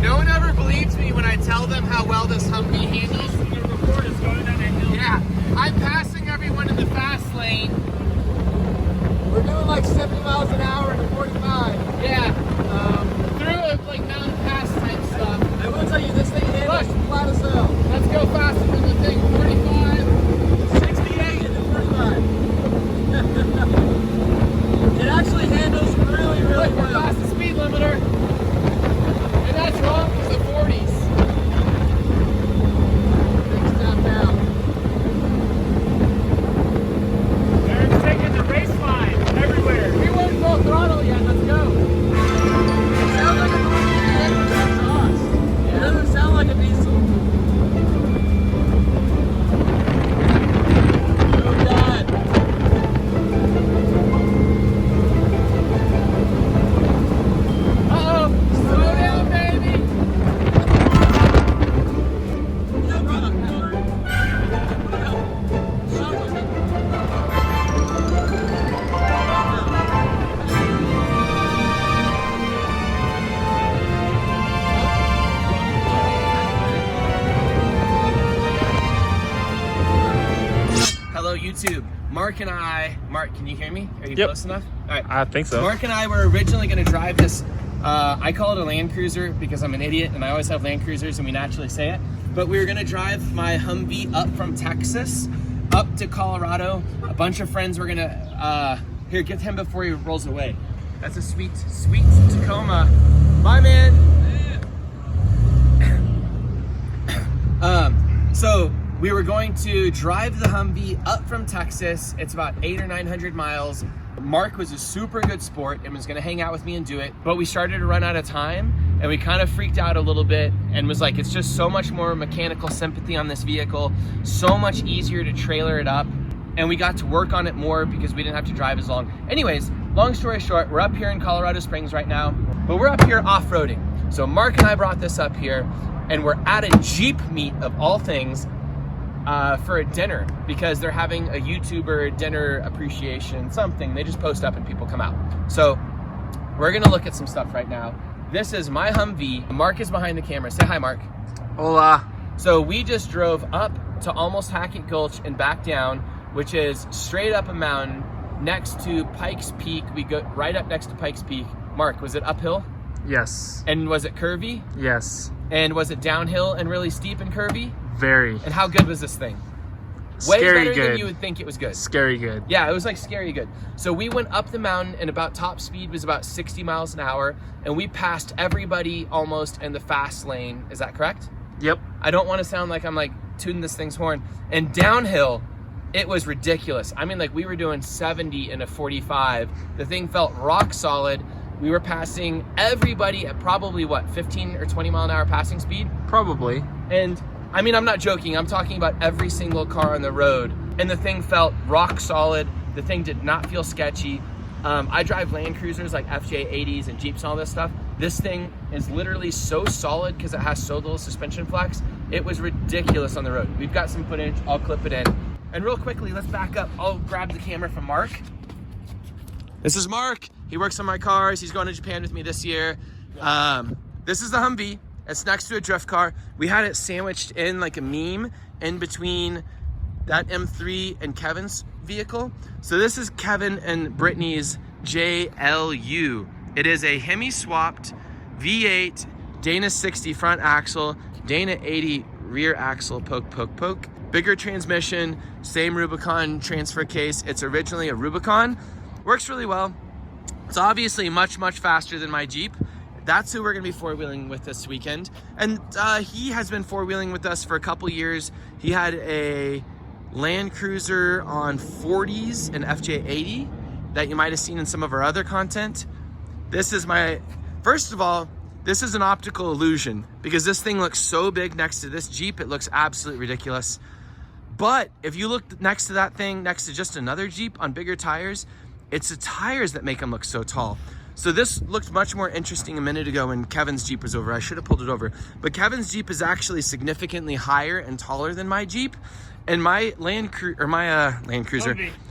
No one ever believes me when I tell them how well this Humvee handles. The report is going down that hill. Yeah, I'm passing everyone in the fast lane. We're doing like 70 miles an hour to 45. Yeah, through like mountain pass type stuff. I will tell you, this thing handles flat as hell. Let's go faster than the thing. 45, 68 and then 45. It actually handles really, really Look, we're well. past the speed limiter. And that's wrong for the 40s. Big step now. They're taking the race line everywhere. We weren't full throttle yet. Let's go. It sounds like a exhaust. It doesn't sound like a diesel. Oh God. Uh-oh. Slow down, baby. No problem. No worries. Stop with it. Hello, YouTube. Mark, can you hear me? Are you Yep. close enough? All right. I think so. Mark and I were originally going to drive this. I call it a Landcruiser because I'm an idiot and I always have Landcruisers and we naturally say it. But we were going to drive my Humvee up from Texas up to Colorado. A bunch of friends were going to, here, get him before he rolls away. That's a sweet, sweet Tacoma. Bye, man. So we were going to drive the Humvee up from Texas. It's about 800 or 900 miles. Mark was a super good sport and was gonna hang out with me and do it, but we started to run out of time and we kind of freaked out a little bit and was like, it's just so much more mechanical sympathy on this vehicle, so much easier to trailer it up, and we got to work on it more because we didn't have to drive as long. Anyways, long story short, we're up here in Colorado Springs right now, but we're up here off-roading. So Mark and I brought this up here and we're at a Jeep meet of all things for a dinner because they're having a YouTuber dinner appreciation something. They just post up and people come out. So we're gonna look at some stuff right now. This is my Humvee. Mark is behind the camera. Say hi, Mark. Hola. So we just drove up to almost Hackett Gulch and back down, which is straight up a mountain next to Pikes Peak. We go right up next to Pikes Peak. Mark, was it uphill? Yes. And was it curvy? Yes. And was it downhill and really steep and curvy? Very. And how good was this thing? Way Scary better good. than you would think it was good. Scary good. Yeah, it was like scary good. So we went up the mountain and about top speed was about 60 miles an hour and we passed everybody almost in the fast lane. Is that correct? Yep. I don't want to sound like I'm like tooting this thing's horn. And downhill, it was ridiculous. I mean, like we were doing 70 in a 45. The thing felt rock solid. We were passing everybody at probably what, 15 or 20 mile an hour passing speed? Probably. And I mean, I'm not joking. I'm talking about every single car on the road. And the thing felt rock solid. The thing did not feel sketchy. I drive Landcruisers like FJ80s and Jeeps and all this stuff. This thing is literally so solid because it has so little suspension flex. It was ridiculous on the road. We've got some footage. I'll clip it in. And real quickly, let's back up. I'll grab the camera from Mark. This is Mark. He works on my cars. He's going to Japan with me this year. This is the Humvee. It's next to a drift car. We had it sandwiched in like a meme in between that M3 and Kevin's vehicle. So this is Kevin and Brittany's JLU. It is a Hemi swapped V8 Dana 60 front axle, Dana 80 rear axle, poke, poke, poke. Bigger transmission, same Rubicon transfer case. It's originally a Rubicon. Works really well. It's obviously much, much faster than my Jeep. That's who we're gonna be four-wheeling with this weekend. And he has been four-wheeling with us for a couple years. He had a Landcruiser on 40s and FJ80 that you might have seen in some of our other content. This is my, first of all, this is an optical illusion because this thing looks so big next to this Jeep, it looks absolutely ridiculous. But if you look next to that thing, next to just another Jeep on bigger tires, it's the tires that make them look so tall. So this looked much more interesting a minute ago when Kevin's Jeep was over. I should have pulled it over. But Kevin's Jeep is actually significantly higher and taller than my Jeep. And my Landcruiser,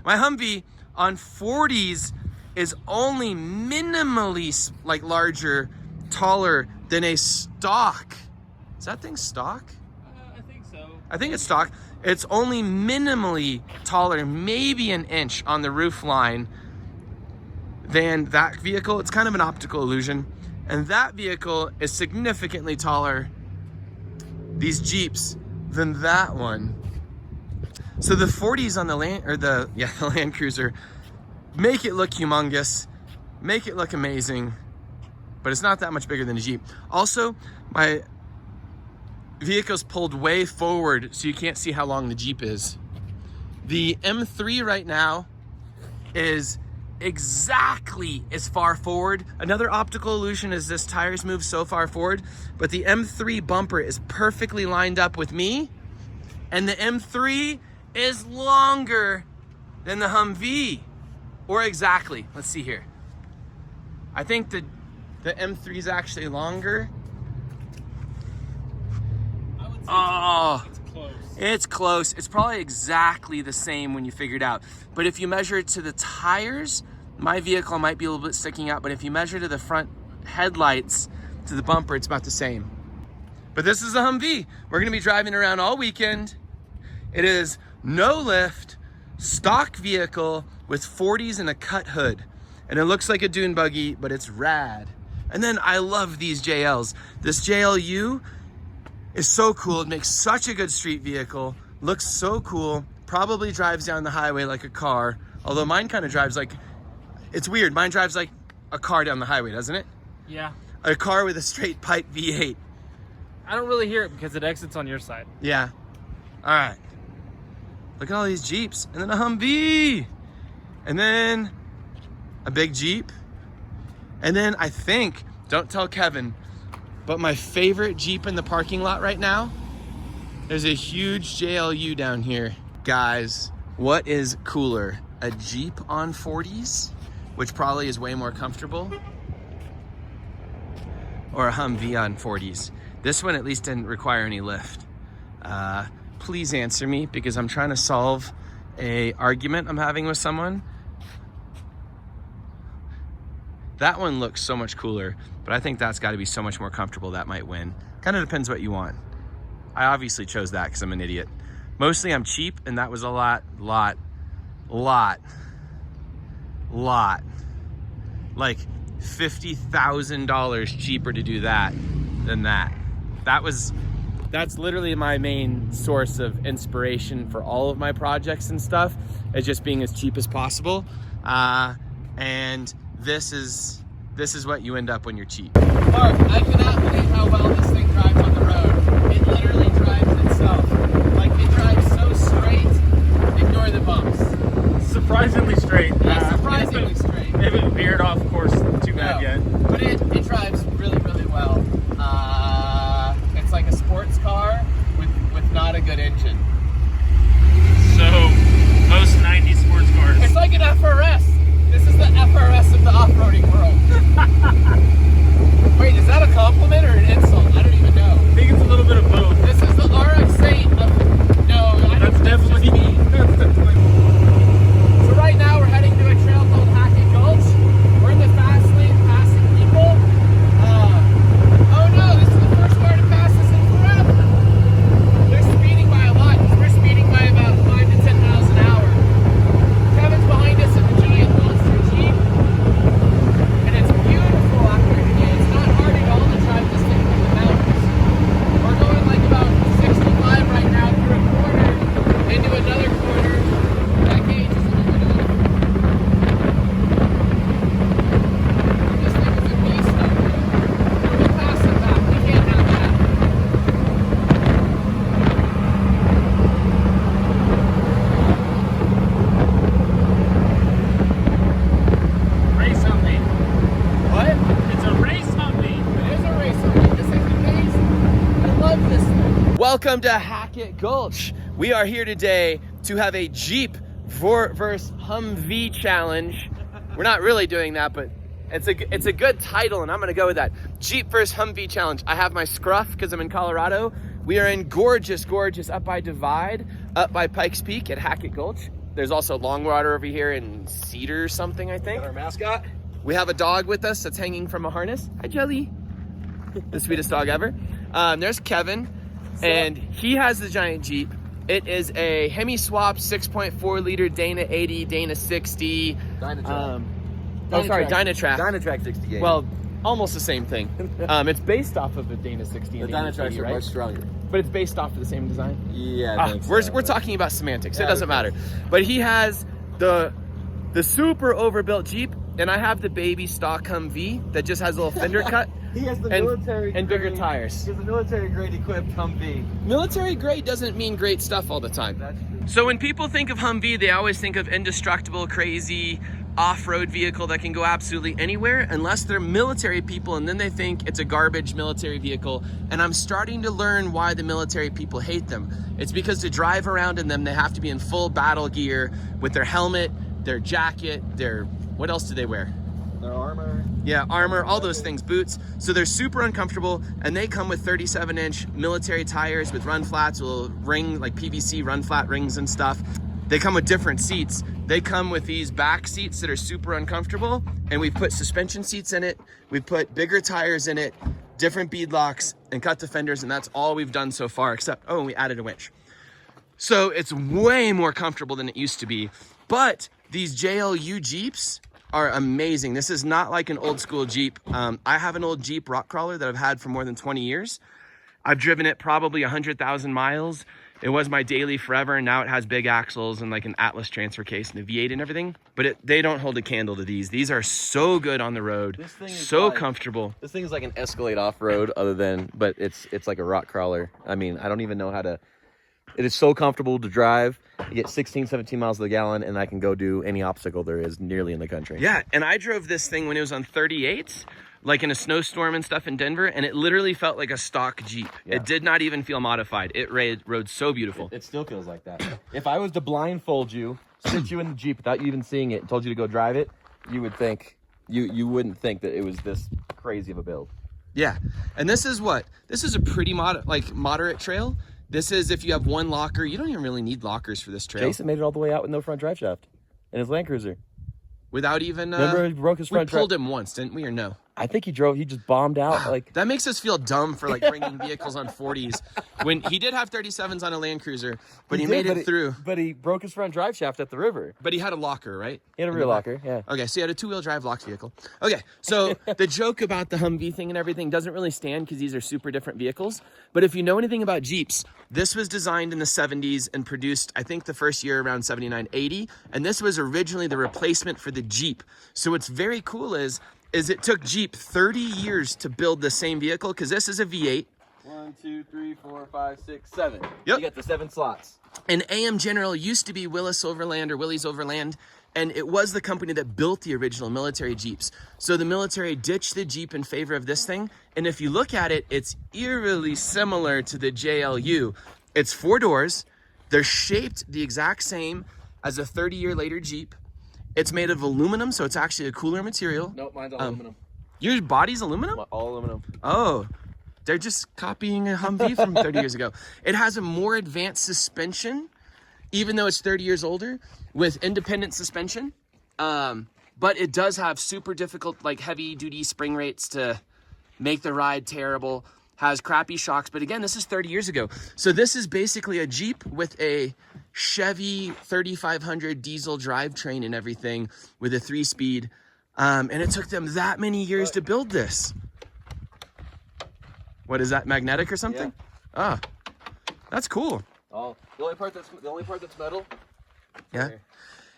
my Humvee on 40s is only minimally like larger taller than a stock. Is that thing stock? I think so. I think it's stock. It's only minimally taller, maybe an inch on the roof line than that vehicle. It's kind of an optical illusion. And that vehicle is significantly taller, these Jeeps, than that one. So the 40s on the the Landcruiser make it look humongous, make it look amazing, but it's not that much bigger than a Jeep. Also, my vehicle's pulled way forward so you can't see how long the Jeep is. The M3 right now is exactly as far forward. Another optical illusion is this tires move so far forward, but the M3 bumper is perfectly lined up with me, and the M3 is longer than the Humvee, or exactly. Let's see here. I think the M3 is actually longer. I would say Oh, it's close. it's close. It's probably exactly the same when you figure it out. But if you measure it to the tires, my vehicle might be a little bit sticking out, but if you measure to the front headlights, to the bumper, it's about the same. But this is a Humvee. We're gonna be driving around all weekend. It is no lift, stock vehicle with 40s and a cut hood. And it looks like a dune buggy, but it's rad. And then I love these JLs. This JLU is so cool. It makes such a good street vehicle, looks so cool, probably drives down the highway like a car, although mine kind of drives like, it's weird, mine drives like a car down the highway, doesn't it? Yeah. A car with a straight pipe V8. I don't really hear it because it exits on your side. Yeah. All right. Look at all these Jeeps, and then a Humvee, and then a big Jeep, and then I think, don't tell Kevin, but my favorite Jeep in the parking lot right now, there's a huge JLU down here. Guys, what is cooler? A Jeep on 40s, which probably is way more comfortable, or a Humvee on 40s? This one at least didn't require any lift. Please answer me, because I'm trying to solve a argument I'm having with someone. That one looks so much cooler, but I think that's got to be so much more comfortable. That might win. Kind of depends what you want. I obviously chose that because I'm an idiot. Mostly I'm cheap, and that was a lot. Like $50,000 cheaper to do that than that. That's literally my main source of inspiration for all of my projects and stuff, is just being as cheap as possible. And this is what you end up when you're cheap. Mark, I cannot believe how well this thing drives on the road. It literally drives itself. Like, it drives so straight, ignore the bumps. Surprisingly straight. Yeah, surprisingly straight. They haven't veered off course too bad yet. But it drives really, really well. It's like a sports car with not a good engine. So, most 90s sports cars. It's like an FRS. This is the FRS of the off-roading world. Wait, is that a compliment or an insult? I don't even know. I think it's a little bit of both. This is the RX-8 of... No, I don't That's think it's definitely just me. That's definitely So right now we're heading to a trail called Hackett Gulch. We're in the fast lane passing people. Oh no, this is the first car to pass us in forever. They're speeding by a lot. We're speeding by about 5 to 10 miles an hour. Kevin's behind us in the giant monster Jeep. And it's beautiful out here today. It's not hard at all to drive this thing through the mountains. We're going like about 65 right now through a corner into another corner. That gauge is a little bit off. This thing is a beast out here. We'll pass it back. We can't have that. race Humvee. What? It's a race Humvee. It is a racer. This thing's amazing. I love this thing. Welcome to Hackett Gulch. We are here today to have a Jeep versus Humvee challenge. We're not really doing that, but it's a good title, and I'm gonna go with that. Jeep versus Humvee challenge. I have my scruff because I'm in Colorado. We are in gorgeous up by Divide, up by Pikes Peak at Hackett Gulch. There's also Longwater over here in Cedar something, I think. Our mascot. We have a dog with us that's hanging from a harness. Hi, Jelly. the sweetest dog ever. There's Kevin, and he has the giant Jeep. It is a Hemi swap 6.4 liter Dana 80, Dana 60. Dynatrac. Dynatrac. Dynatrac 68. Well, almost the same thing. It's based off of the Dana 60. the And Dana Dynatracs 80, are right? much stronger. But it's based off of the same design. Yeah, I think we're so. talking about semantics. Yeah, It doesn't matter. But he has the super overbuilt Jeep, and I have the baby stock Humvee that just has a little fender cut. He has the and, military and bigger grade- tires. He has a military grade equipped Humvee. Military grade doesn't mean great stuff all the time. That's true. So when people think of Humvee, they always think of indestructible, crazy, off-road vehicle that can go absolutely anywhere, unless they're military people, and then they think it's a garbage military vehicle. And I'm starting to learn why the military people hate them. It's because to drive around in them, they have to be in full battle gear with their helmet, their jacket, their, what else do they wear? Their armor. Yeah, armor, all those things, boots. So they're super uncomfortable, and they come with 37-inch military tires with run flats, little ring, like PVC run flat rings and stuff. They come with different seats. They come with these back seats that are super uncomfortable, and we've put suspension seats in it. We've put bigger tires in it, different bead locks, and cut the fenders, and that's all we've done so far, except, oh, and we added a winch. So it's way more comfortable than it used to be. But these JLU Jeeps are amazing. This is not like an old school Jeep. I have an old Jeep rock crawler that I've had for more than 20 years. I've driven it probably 100,000 miles. It was my daily forever, and now it has big axles and like an Atlas transfer case and a V8 and everything. But they don't hold a candle to these. These are so good on the road, This thing is so like- comfortable. This thing is like an Escalade off-road, but it's like a rock crawler. I mean, I don't even know how to. It is so comfortable to drive. You get 16, 17 miles to the gallon, and I can go do any obstacle there is nearly in the country. Yeah, and I drove this thing when it was on 38, like in a snowstorm and stuff in Denver, and it literally felt like a stock Jeep. Yeah. It did not even feel modified. It rode so beautiful. It still feels like that. If I was to blindfold you, sit you in the Jeep without you even seeing it, and told you to go drive it, you would think you wouldn't think that it was this crazy of a build. Yeah, and this is what? This is a pretty moderate trail. This is if you have one locker. You don't even really need lockers for this trail. Jason made it all the way out with no front drive shaft in his Landcruiser. Without even... Remember he broke his we front drive? pulled him once, didn't we, or no? I think he just bombed out. Like That makes us feel dumb for like bringing vehicles on 40s. When he did have 37s on a Landcruiser, but he made it through. But he broke his front drive shaft at the river. But he had a locker, right? He had a rear locker, yeah. Okay, so he had a two-wheel drive locked vehicle. Okay, so the joke about the Humvee thing and everything doesn't really stand because these are super different vehicles. But if you know anything about Jeeps, this was designed in the 70s and produced, I think, the first year around 79, 80. And this was originally the replacement for the Jeep. So what's very cool is it took Jeep 30 years to build the same vehicle because this is a V8. 1, 2, 3, 4, 5, 6, 7. Yep. You got the 7 slots. And AM General used to be Willis Overland or Willys Overland, and it was the company that built the original military Jeeps. So the military ditched the Jeep in favor of this thing, and if you look at it, it's eerily similar to the JLU. It's 4 doors. They're shaped the exact same as a 30-year later Jeep. It's made of aluminum, so it's actually a cooler material. Nope, mine's all aluminum. Your body's aluminum? All aluminum. Oh, they're just copying a Humvee from 30 years ago. It has a more advanced suspension, even though it's 30 years older, with independent suspension. But it does have super difficult, like heavy-duty spring rates to make the ride terrible. Has crappy shocks, but again, this is 30 years ago. So this is basically a Jeep with a Chevy 3500 diesel drivetrain and everything with a 3-speed. And it took them that many years to build this. What is that, magnetic or something? Yeah. Ah, that's cool. The only part that's metal. Yeah.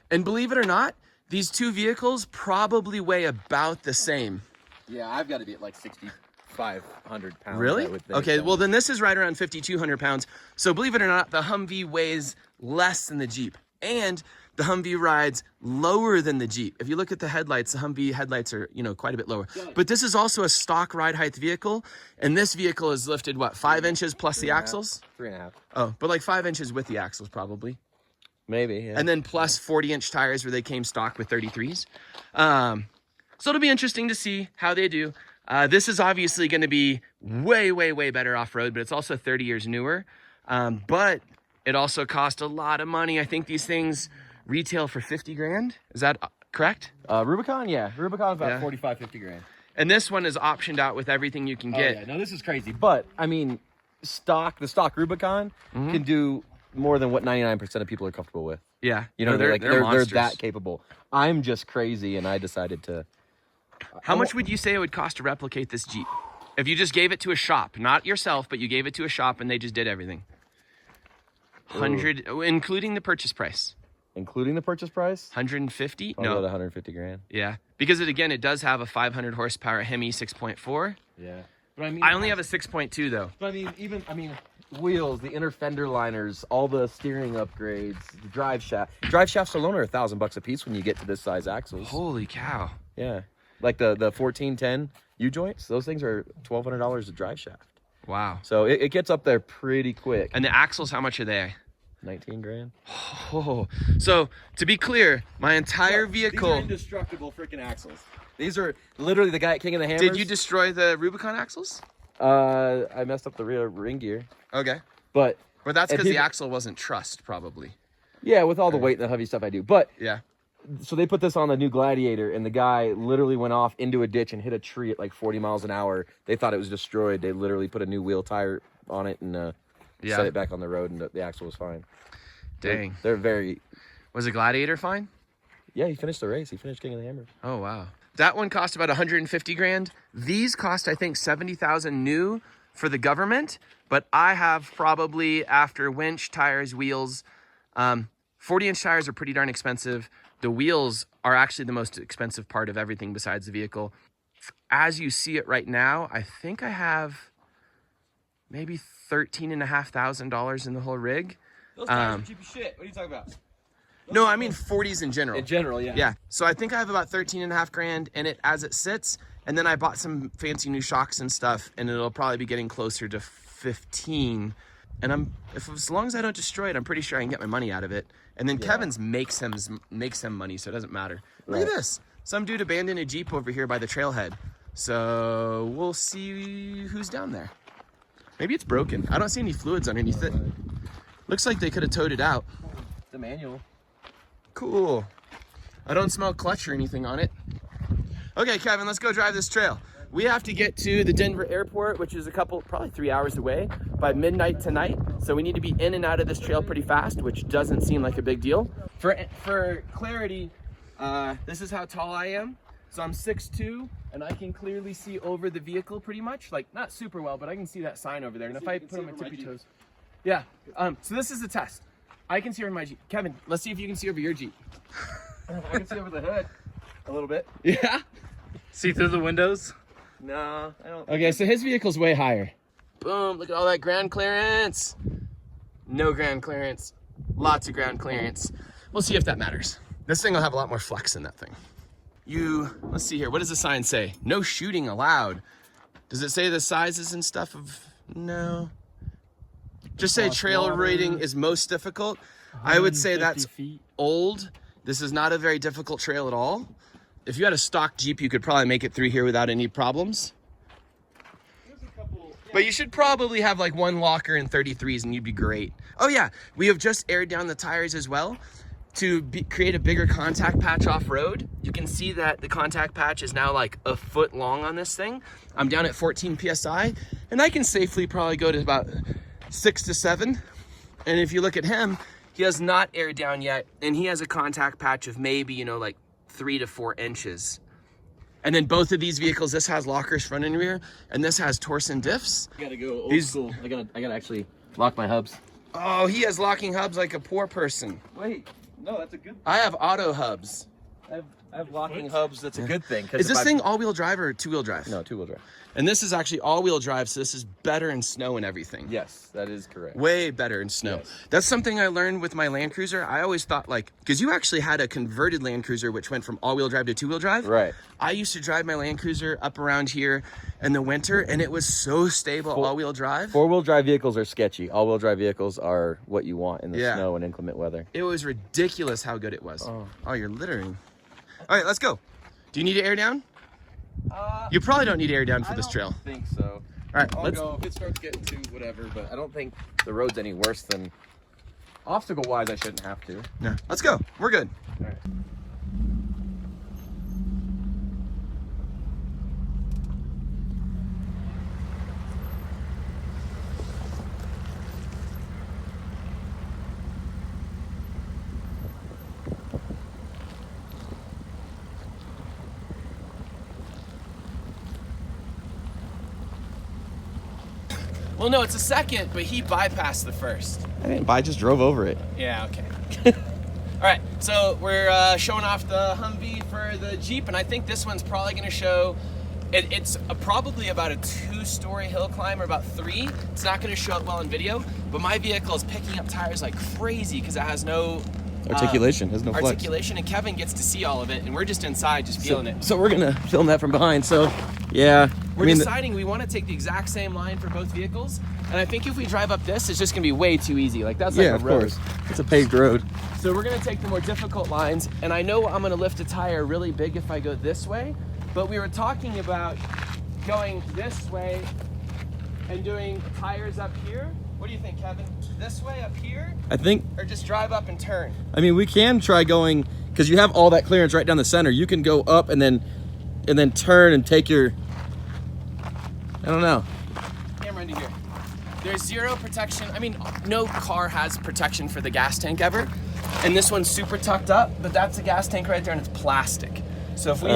And believe it or not, these two vehicles probably weigh about the same. Yeah, I've got to be at like 6,500 pounds. Really? I would think. Okay, well then this is right around 5,200 pounds. So believe it or not, the Humvee weighs less than the Jeep. And the Humvee rides lower than the Jeep. If you look at the headlights, the Humvee headlights are, quite a bit lower. But this is also a stock ride height vehicle. And this vehicle is lifted, what, 5 inches plus the axles? 3.5. Oh, but like 5 inches with the axles probably. Maybe, yeah. And then plus 40-inch tires where they came stock with 33s. So it'll be interesting to see how they do. This is obviously going to be way, way, way better off-road, but it's also 30 years newer. But it also cost a lot of money. I think these things retail for 50 grand. Is that correct? Rubicon, yeah. Rubicon's about Yeah. 45, 50 grand. And this one is optioned out with everything you can get. Oh, yeah. No, this is crazy. But I mean, the stock Rubicon can do more than what 99% of people are comfortable with. Yeah. You know, they're they're that capable. I'm just crazy, and I decided to. How much would you say it would cost to replicate this Jeep? If you just gave it to a shop, not yourself, but you gave it to a shop and they just did everything. 100, including the purchase price. Including the purchase price? 150? I'll No. go to 150 grand. Yeah. Because it does have a 500 horsepower Hemi 6.4. Yeah. But I mean, I only have a 6.2 though. But I mean, wheels, the inner fender liners, all the steering upgrades, the drive shaft. Drive shafts alone are $1,000 a piece when you get to this size axles. Holy cow. Yeah. Like the 1410 U-joints, those things are $1,200 a drive shaft. Wow. So it gets up there pretty quick. And the axles, how much are they? 19 grand. Oh, so to be clear, my entire vehicle. These are indestructible freaking axles. These are literally the guy at King of the Hammers. Did you destroy the Rubicon axles? I messed up the rear ring gear. Okay. But Well, that's because the people- axle wasn't trussed, probably. yeah, with all the weight and the heavy stuff I do. But Yeah. so they put this on the new Gladiator, and the guy literally went off into a ditch and hit a tree at like 40 miles an hour. They thought it was destroyed. They literally put a new wheel tire on it and set it back on the road, and the axle was fine. Dang. They're very. Was the Gladiator fine? Yeah, he finished the race. He finished King of the Hammers. Oh, wow. That one cost about 150 grand. These cost, I think, 70,000 new for the government, but I have probably, after winch, tires, wheels, 40-inch tires are pretty darn expensive. The wheels are actually the most expensive part of everything besides the vehicle. As you see it right now, I think I have maybe $13,500 in the whole rig. Those tires are cheap as shit. What are you talking about? No, I mean 40s in general. In general, yeah. Yeah, so I think I have about 13.5 grand in it as it sits, and then I bought some fancy new shocks and stuff, and it'll probably be getting closer to 15. And as long as I don't destroy it, I'm pretty sure I can get my money out of it. And then Kevin's makes him money, so it doesn't matter. Look at this. Some dude abandoned a Jeep over here by the trailhead. So we'll see who's down there. Maybe it's broken. I don't see any fluids underneath it. Looks like they could have towed it out. The manual. Cool. I don't smell clutch or anything on it. Okay, Kevin, let's go drive this trail. We have to get to the Denver airport, which is probably 3 hours away by midnight tonight. So we need to be in and out of this trail pretty fast, which doesn't seem like a big deal. For clarity, this is how tall I am. So I'm 6'2", and I can clearly see over the vehicle pretty much. Like, not super well, but I can see that sign over there. And if I put on my tippy toes. Yeah, so this is the test. I can see over my Jeep. Kevin, let's see if you can see over your Jeep. I can see over the hood a little bit. Yeah? See through the windows? No, I don't. Okay, so his vehicle's way higher. Boom, look at all that ground clearance. No ground clearance. Lots of ground clearance. We'll see if that matters. This thing will have a lot more flex than that thing. Let's see here. What does the sign say? No shooting allowed. Does it say the sizes and stuff of, no. Just say trail rating is most difficult. I would say that's old. This is not a very difficult trail at all. If you had a stock Jeep, you could probably make it through here without any problems. But you should probably have like one locker and 33s and you'd be great. Oh yeah, we have just aired down the tires as well to create a bigger contact patch off-road. You can see that the contact patch is now like a foot long on this thing. I'm down at 14 PSI and I can safely probably go to about 6 to 7. And if you look at him, he has not aired down yet and he has a contact patch of maybe, like 3 to 4 inches. And then both of these vehicles, this has lockers front and rear, and this has Torsen diffs. I gotta go old school. I gotta actually lock my hubs. Oh, he has locking hubs like a poor person. Wait, no, that's a good. I have auto hubs. I have locking hubs. That's a good thing. Is this thing all-wheel drive or two-wheel drive? No, two-wheel drive. And this is actually all-wheel drive, so this is better in snow and everything. Yes, that is correct. Way better in snow. Yes. That's something I learned with my Landcruiser. I always thought because you actually had a converted Landcruiser which went from all-wheel drive to two-wheel drive. Right. I used to drive my Landcruiser up around here in the winter and it was so stable all-wheel drive. Four-wheel drive vehicles are sketchy. All-wheel drive vehicles are what you want in the Yeah. snow and inclement weather. It was ridiculous how good it was. Oh, you're littering. All right, let's go. Do you need to air down? You probably don't need to air down for this trail. I think so. All right, I'll go if it starts getting to whatever, but I don't think the road's any worse than obstacle-wise. I shouldn't have to. Yeah, let's go. We're good. All right. Well, no, it's a second, but he bypassed the first. I didn't. I just drove over it. Yeah, okay. All right, so we're showing off the Humvee for the Jeep, and I think this one's probably going to show. It's probably about a 2-story hill climb, or about 3. It's not going to show up well in video, but my vehicle is picking up tires like crazy because it has no Articulation. Has no flex. articulation, and Kevin gets to see all of it, and we're just inside just feeling it. So we're gonna film that from behind. So yeah, We're deciding we want to take the exact same line for both vehicles, and I think if we drive up this, it's just gonna be way too easy. Like that's like a of road. course. It's a paved road. So we're gonna take the more difficult lines, and I know I'm gonna lift a tire really big if I go this way, but we were talking about going this way and doing tires up here. What do you think, Kevin? This way up here, I think. or just drive up and turn? I mean, we can try going because you have all that clearance right down the center. You can go up and then turn and take your. I don't know. Camera into here. There's zero protection. I mean, no car has protection for the gas tank ever, and this one's super tucked up. But that's a gas tank right there, and it's plastic. So if we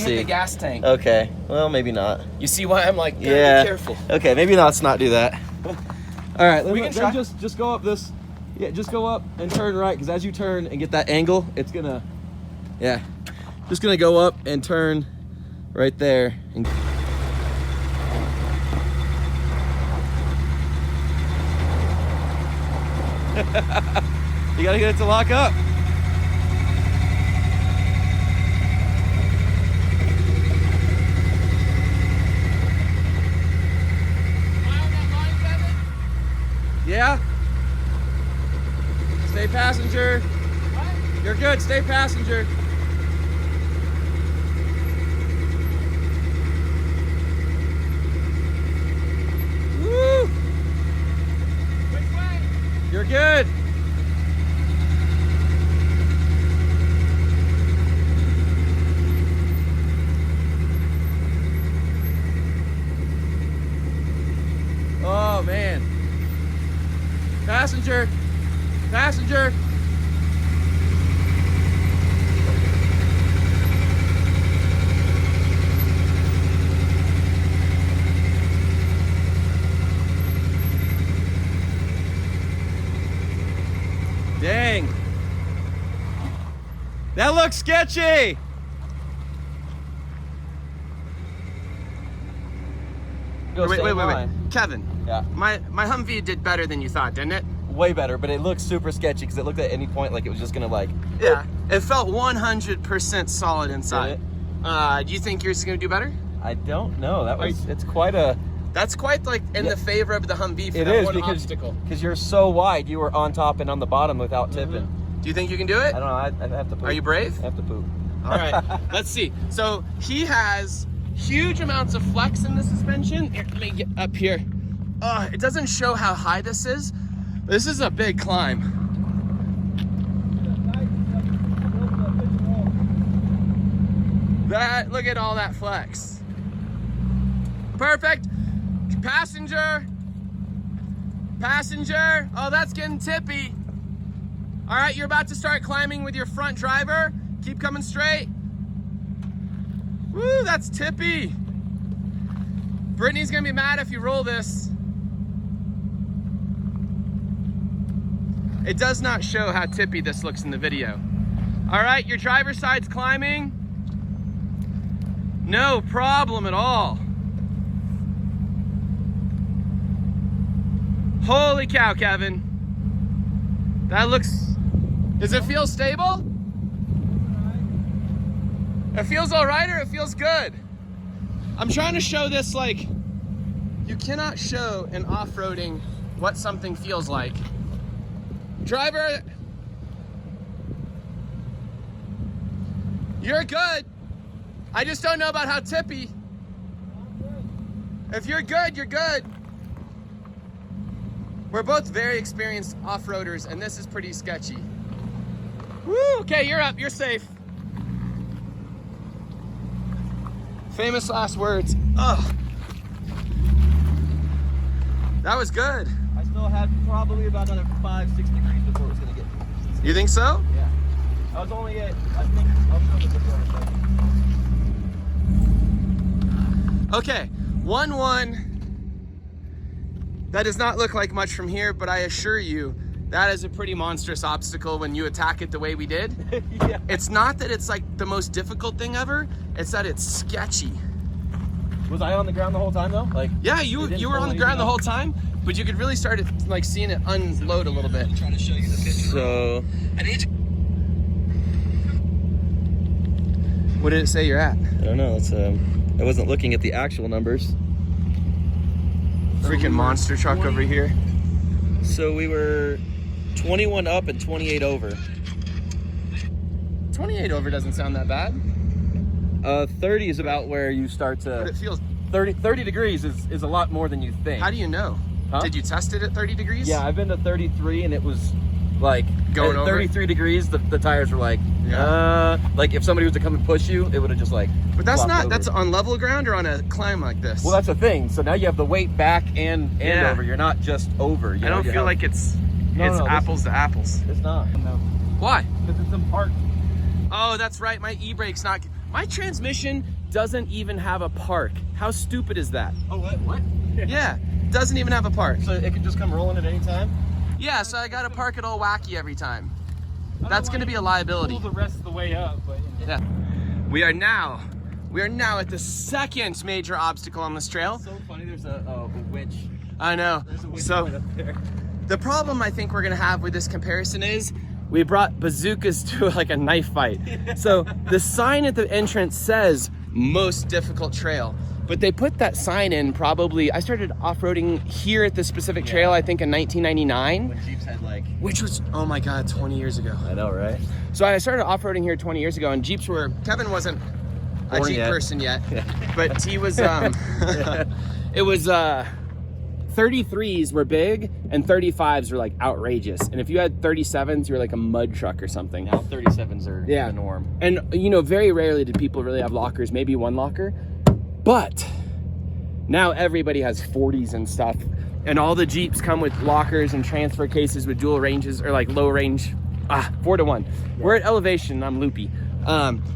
hit the gas tank, Okay. Well, maybe not. you see why I'm like, Yeah. be careful. Okay. Maybe let's not do that. All right. We can try. Just go up this. Yeah. Just go up and turn right, because as you turn and get that angle, it's gonna. Yeah. Just gonna go up and turn right there. And you gotta get it to lock up. Yeah. Stay passenger. What? You're good. Stay passenger. Woo! Which way? You're good. Oh man. Passenger. Passenger. Dang. That looks sketchy. Wait. Kevin, Yeah. my Humvee did better than you thought, didn't it? Way better, but it looked super sketchy because it looked at any point like it was just gonna like. Yeah. It felt 100% solid inside. Did Do you think yours is gonna do better? I don't know. That was. It's quite a. That's quite like in the favor of the Humvee for It that is one because obstacle. you're so wide. You were on top and on the bottom without tipping. Do you think you can do it? I don't know. I have to poop. Are you brave? I have to poop. All right, let's see. So he has huge amounts of flex in the suspension. Here, let me get up here. It doesn't show how high this is. This is a big climb. Look at all that flex. Perfect. Passenger. Passenger. Oh, that's getting tippy. All right, you're about to start climbing with your front driver. Keep coming straight. Woo, that's tippy. Brittany's gonna be mad if you roll this. It does not show how tippy this looks in the video. All right, your driver's side's climbing. No problem at all. Holy cow, Kevin. That looks, does it feel stable? It feels all right, or it feels good? I'm trying to show this, like, you cannot show in off-roading what something feels like. Driver, you're good. I just don't know about how tippy. If you're good, you're good. We're both very experienced off-roaders, and this is pretty sketchy. Woo, okay, you're up, you're safe. Famous last words. Ugh. That was good. I still had probably about another 5-6 degrees before it was gonna get. You think so? Yeah. I was only at. I think I'll show the before in a second. Okay, 1-1. That does not look like much from here, but I assure you, that is a pretty monstrous obstacle when you attack it the way we did. Yeah. It's not that it's like the most difficult thing ever, it's that it's sketchy. Was I on the ground the whole time though? Like, Yeah, you were on the ground the whole time, but you could really start it, like seeing it unload a little bit. I'm trying to show you the picture. so I need to. What did it say you're at? I don't know. It's I wasn't looking at the actual numbers. Freaking monster truck over here. So we were 21 up and 28 over. 28 over doesn't sound that bad, 30 is about where you start but to. it feels. 30 degrees is a lot more than you think. How do you know? Huh? Did you test it at 30 degrees? Yeah, I've been to 33 and it was like Going at over? 33 degrees. The tires were like, Yeah. like if somebody was to come and push you, it would have just like. But that's flopped not. over. That's on level ground or on a climb like this. Well, that's the thing. So now you have the weight back and Yeah. over. You're not just over. You I know, don't you feel have- like it's No, no, this- apples to apples. It's not. No. Why? Because it's in park. Oh, that's right. My e-brake's not. My transmission doesn't even have a park. How stupid is that? Oh, what? Yeah, doesn't even have a park. So it can just come rolling at any time? Yeah, so I gotta park it all wacky every time. That's gonna be a liability. Pull the rest of the way up, but Yeah. We are now at the second major obstacle on this trail. So funny. There's a winch. I know. There's a winch So point up there. the problem I think we're gonna have with this comparison is we brought bazookas to like a knife fight. So the sign at the entrance says most difficult trail, but they put that sign in probably, I started off-roading here at this specific trail, I think in 1999, When Jeeps had like. which was, oh my God, 20 years ago. I know, right? So I started off-roading here 20 years ago and Jeeps were, Kevin wasn't a Born Jeep yet. person yet, but he was, it was, 33s were big and 35s were like outrageous. And if you had 37s, you were like a mud truck or something. Now 37s are Yeah. the norm. And you know, very rarely did people really have lockers, maybe one locker. But now everybody has 40s and stuff. And all the Jeeps come with lockers and transfer cases with dual ranges or like low range. 4-to-1. Yeah. We're at elevation, I'm loopy.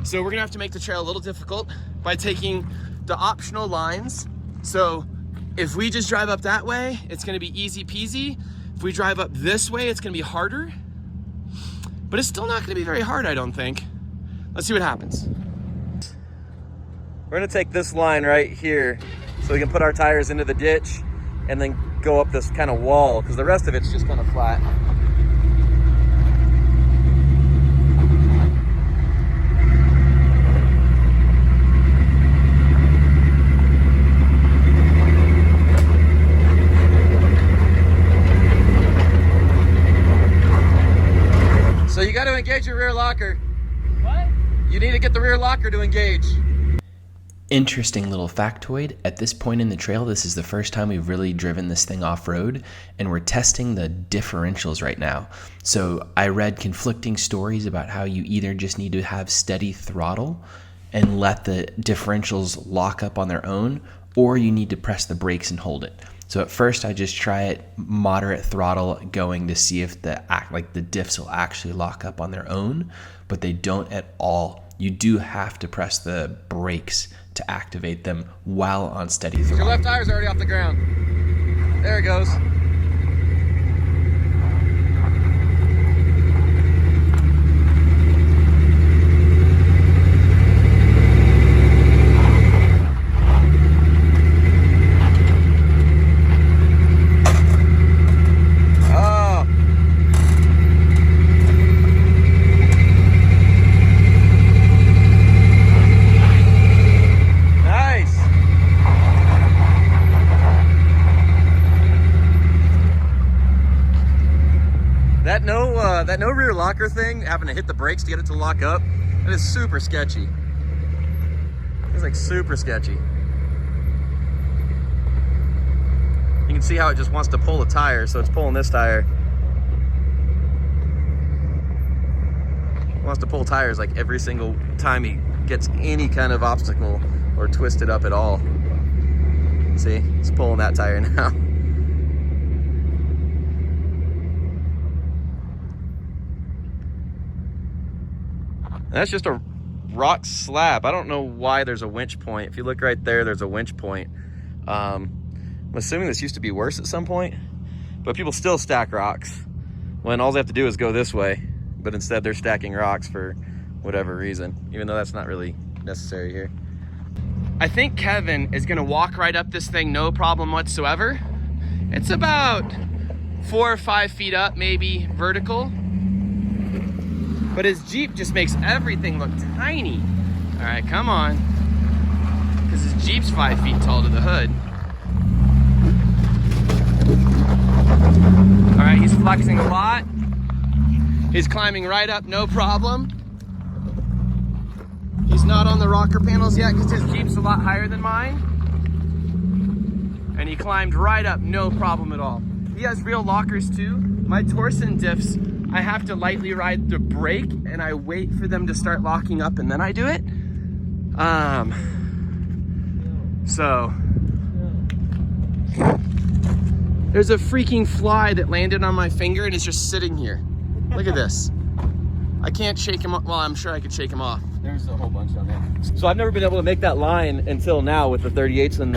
So we're gonna have to make the trail a little difficult by taking the optional lines. So if we just drive up that way, it's gonna be easy peasy. If we drive up this way, it's gonna be harder. But it's still not gonna be very hard, I don't think. Let's see what happens. We're gonna take this line right here so we can put our tires into the ditch and then go up this kind of wall because the rest of it's just kind of flat. So you got to engage your rear locker. what? You need to get the rear locker to engage. Interesting little factoid. At this point in the trail, this is the first time we've really driven this thing off-road, and we're testing the differentials right now. So I read conflicting stories about how you either just need to have steady throttle and let the differentials lock up on their own, or you need to press the brakes and hold it. So at first I just try it moderate throttle going to see if the diffs will actually lock up on their own, but they don't at all. You do have to press the brakes to activate them while on steady throttle. Your left tire's already off the ground. There it goes. Oh. Nice. That no rear locker thing, having to hit the brakes to get it to lock up, that is super sketchy. It's like super sketchy. You can see how it just wants to pull the tire, so it's pulling this tire. It wants to pull tires like every single time he gets any kind of obstacle or twisted up at all. See, it's pulling that tire now. That's just a rock slab. I don't know why there's a winch point. If you look right there, there's a winch point. I'm assuming this used to be worse at some point, but people still stack rocks when all they have to do is go this way, but instead they're stacking rocks for whatever reason, even though that's not really necessary here. I think Kevin is gonna walk right up this thing, no problem whatsoever. It's about 4 or 5 feet up, maybe vertical. But his Jeep just makes everything look tiny. All right, come on. Because his Jeep's 5 feet tall to the hood. All right, he's flexing a lot. He's climbing right up, no problem. He's not on the rocker panels yet because his Jeep's a lot higher than mine. And he climbed right up, no problem at all. He has real lockers too. My torsion diffs, I have to lightly ride the brake and I wait for them to start locking up and then I do it. So there's a freaking fly that landed on my finger and is just sitting here. Look at this. I can't shake him off. Well, I'm sure I could shake him off. There's a whole bunch on there. So I've never been able to make that line until now with the 38s and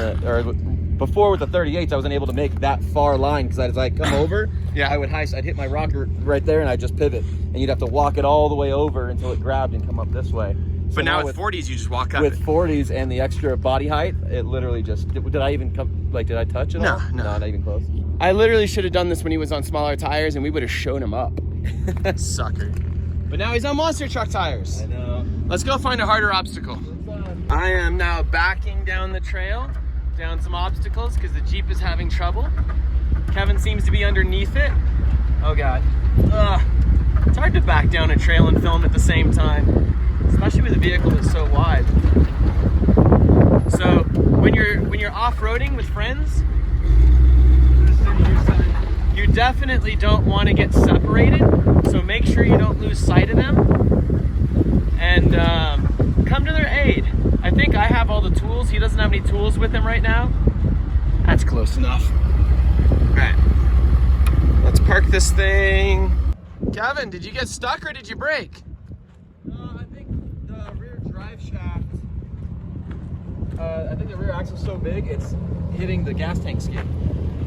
before with the 38s, I wasn't able to make that far line because as I come over, Yeah. I'd hit my rocker right there and I'd just pivot, and you'd have to walk it all the way over until it grabbed and come up this way. So But now with 40s, you just walk up with it. 40s and the extra body height, it literally just did I even come? Like, did I touch it? No, all? no. Not even close. I literally should have done this when he was on smaller tires and we would have shown him up. Sucker. But now he's on monster truck tires. I know. Let's go find a harder obstacle. I am now backing down the trail, down some obstacles because the Jeep is having trouble. Kevin seems to be underneath it. Oh God. It's hard to back down a trail and film at the same time, especially with a vehicle that's so wide. So when you're off-roading with friends, you definitely don't want to get separated. So make sure you don't lose sight of them and come to their aid. I think I have all the tools. He doesn't have any tools with him right now. That's close enough. All right, let's park this thing. Kevin, did you get stuck or did you brake? I think the rear drive shaft, I think the rear axle's so big, it's hitting the gas tank skid.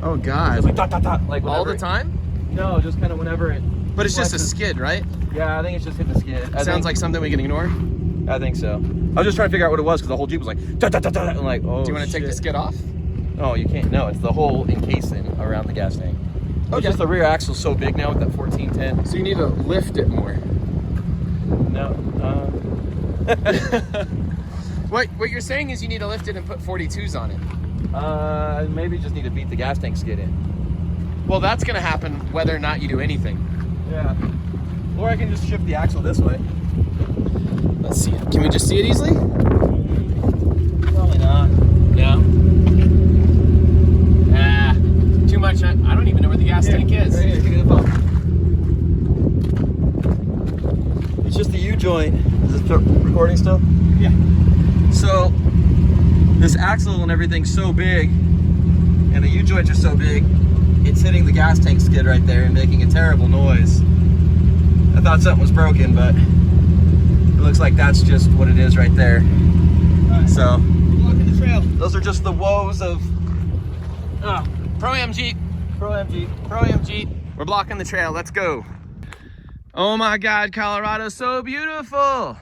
Oh God. It's like dot, dot, dot, like All the whenever time? No, just kind of whenever it. But it's just a flexes. skid, right? Yeah, I think it's just hitting the skid. Sounds like something we can ignore. Do I think so. I was just trying to figure out what it was because the whole Jeep was like dot, dot, dot, dot, and like, oh. you want to take the shit. skid off? No, you can't. No, it's the whole encasing around the gas tank. It's Okay. just the rear axle's so big now with that 1410. So you need to lift it more. No. What you're saying is you need to lift it and put 42s on it. Maybe just need to beat the gas tank skid in. Well, that's gonna happen whether or not you do anything. Yeah. Or I can just shift the axle this way. Let's see it. Can we just see it easily? Probably not. No. Ah, too much. I don't even know where the gas tank is. Right here, give me the phone. It's just the U-joint. Is this recording still? Yeah. So, this axle and everything's so big, and the U-joints are so big, it's hitting the gas tank skid right there and making a terrible noise. I thought something was broken, but it looks like that's just what it is right there. Right. So, Blocking the trail. those are just the woes of Pro-Am Jeep. Pro-Am Jeep. Pro-Am Jeep. We're blocking the trail. Let's go. Oh my God, Colorado's so beautiful.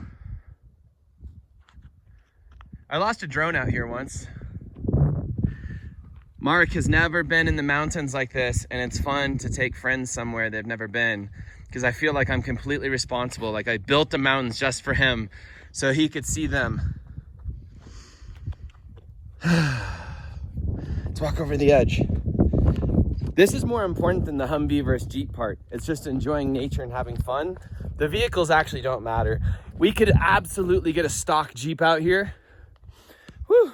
I lost a drone out here once. Mark has never been in the mountains like this, and it's fun to take friends somewhere they've never been because I feel like I'm completely responsible. Like I built the mountains just for him so he could see them. Let's walk over the edge. This is more important than the Humvee versus Jeep part. It's just enjoying nature and having fun. The vehicles actually don't matter. We could absolutely get a stock Jeep out here. Whew.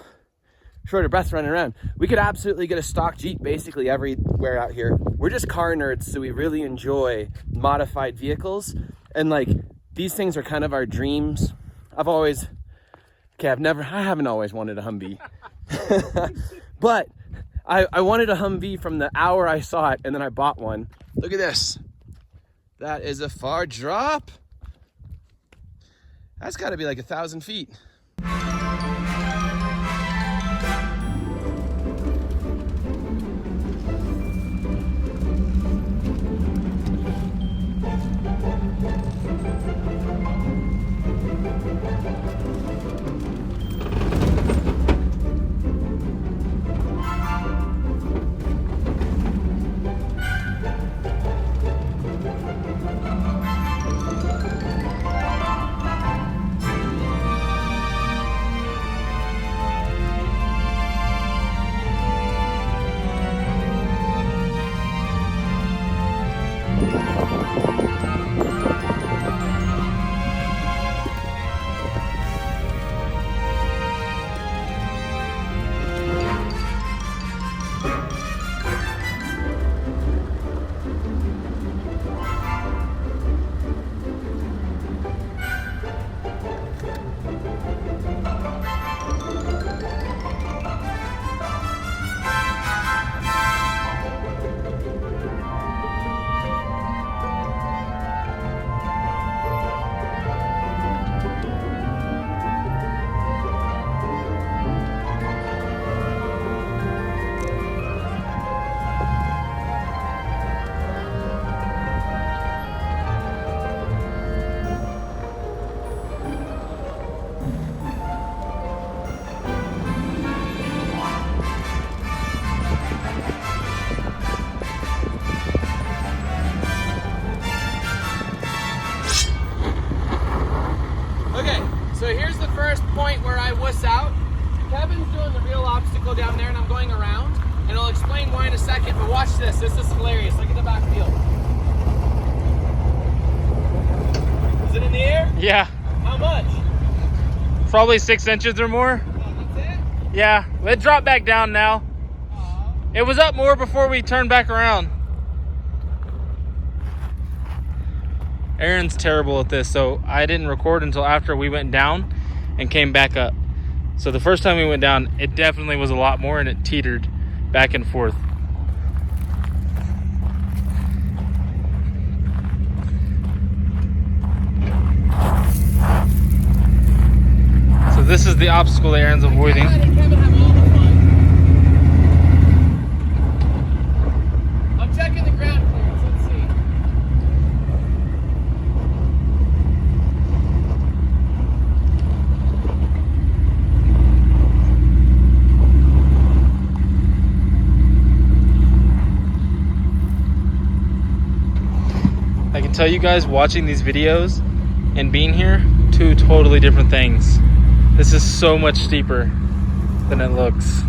Short of breath running around. We could absolutely get a stock Jeep basically everywhere out here. We're just car nerds, so we really enjoy modified vehicles. And like, these things are kind of our dreams. I haven't always wanted a Humvee. But I wanted a Humvee from the hour I saw it, and then I bought one. Look at this. That is a far drop. That's gotta be like 1,000 feet. 。obstacle down there and I'm going around, and I'll explain why in a second, but watch this. This is hilarious. Look at the back wheel. Is it in the air? Yeah, How much? probably 6 inches or more. Oh, that's it? Yeah, it dropped back down now. It was up more before we turned back around. Aaron's terrible at this, so I didn't record until after we went down and came back up. So the first time we went down, it definitely was a lot more and it teetered back and forth. So this is the obstacle that Aaron's avoiding. Kevin have all the fun. I'm checking the ground clearance. Let's see. I can tell you guys, watching these videos and being here, two totally different things. This is so much steeper than it looks.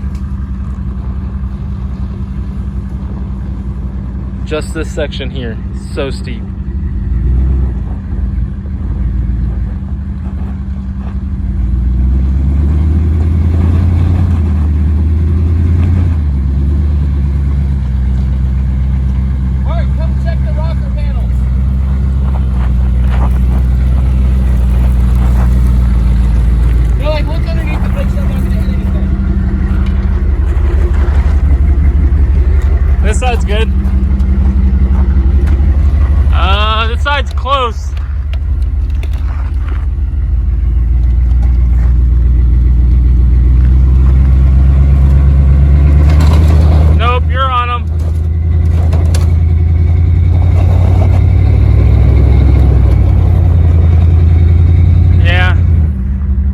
Just this section here, so steep. Alright, come check the rocker panels. They're like, look underneath the big stuff, not gonna hit anything. This side's good. This side's close. Nope, you're on them.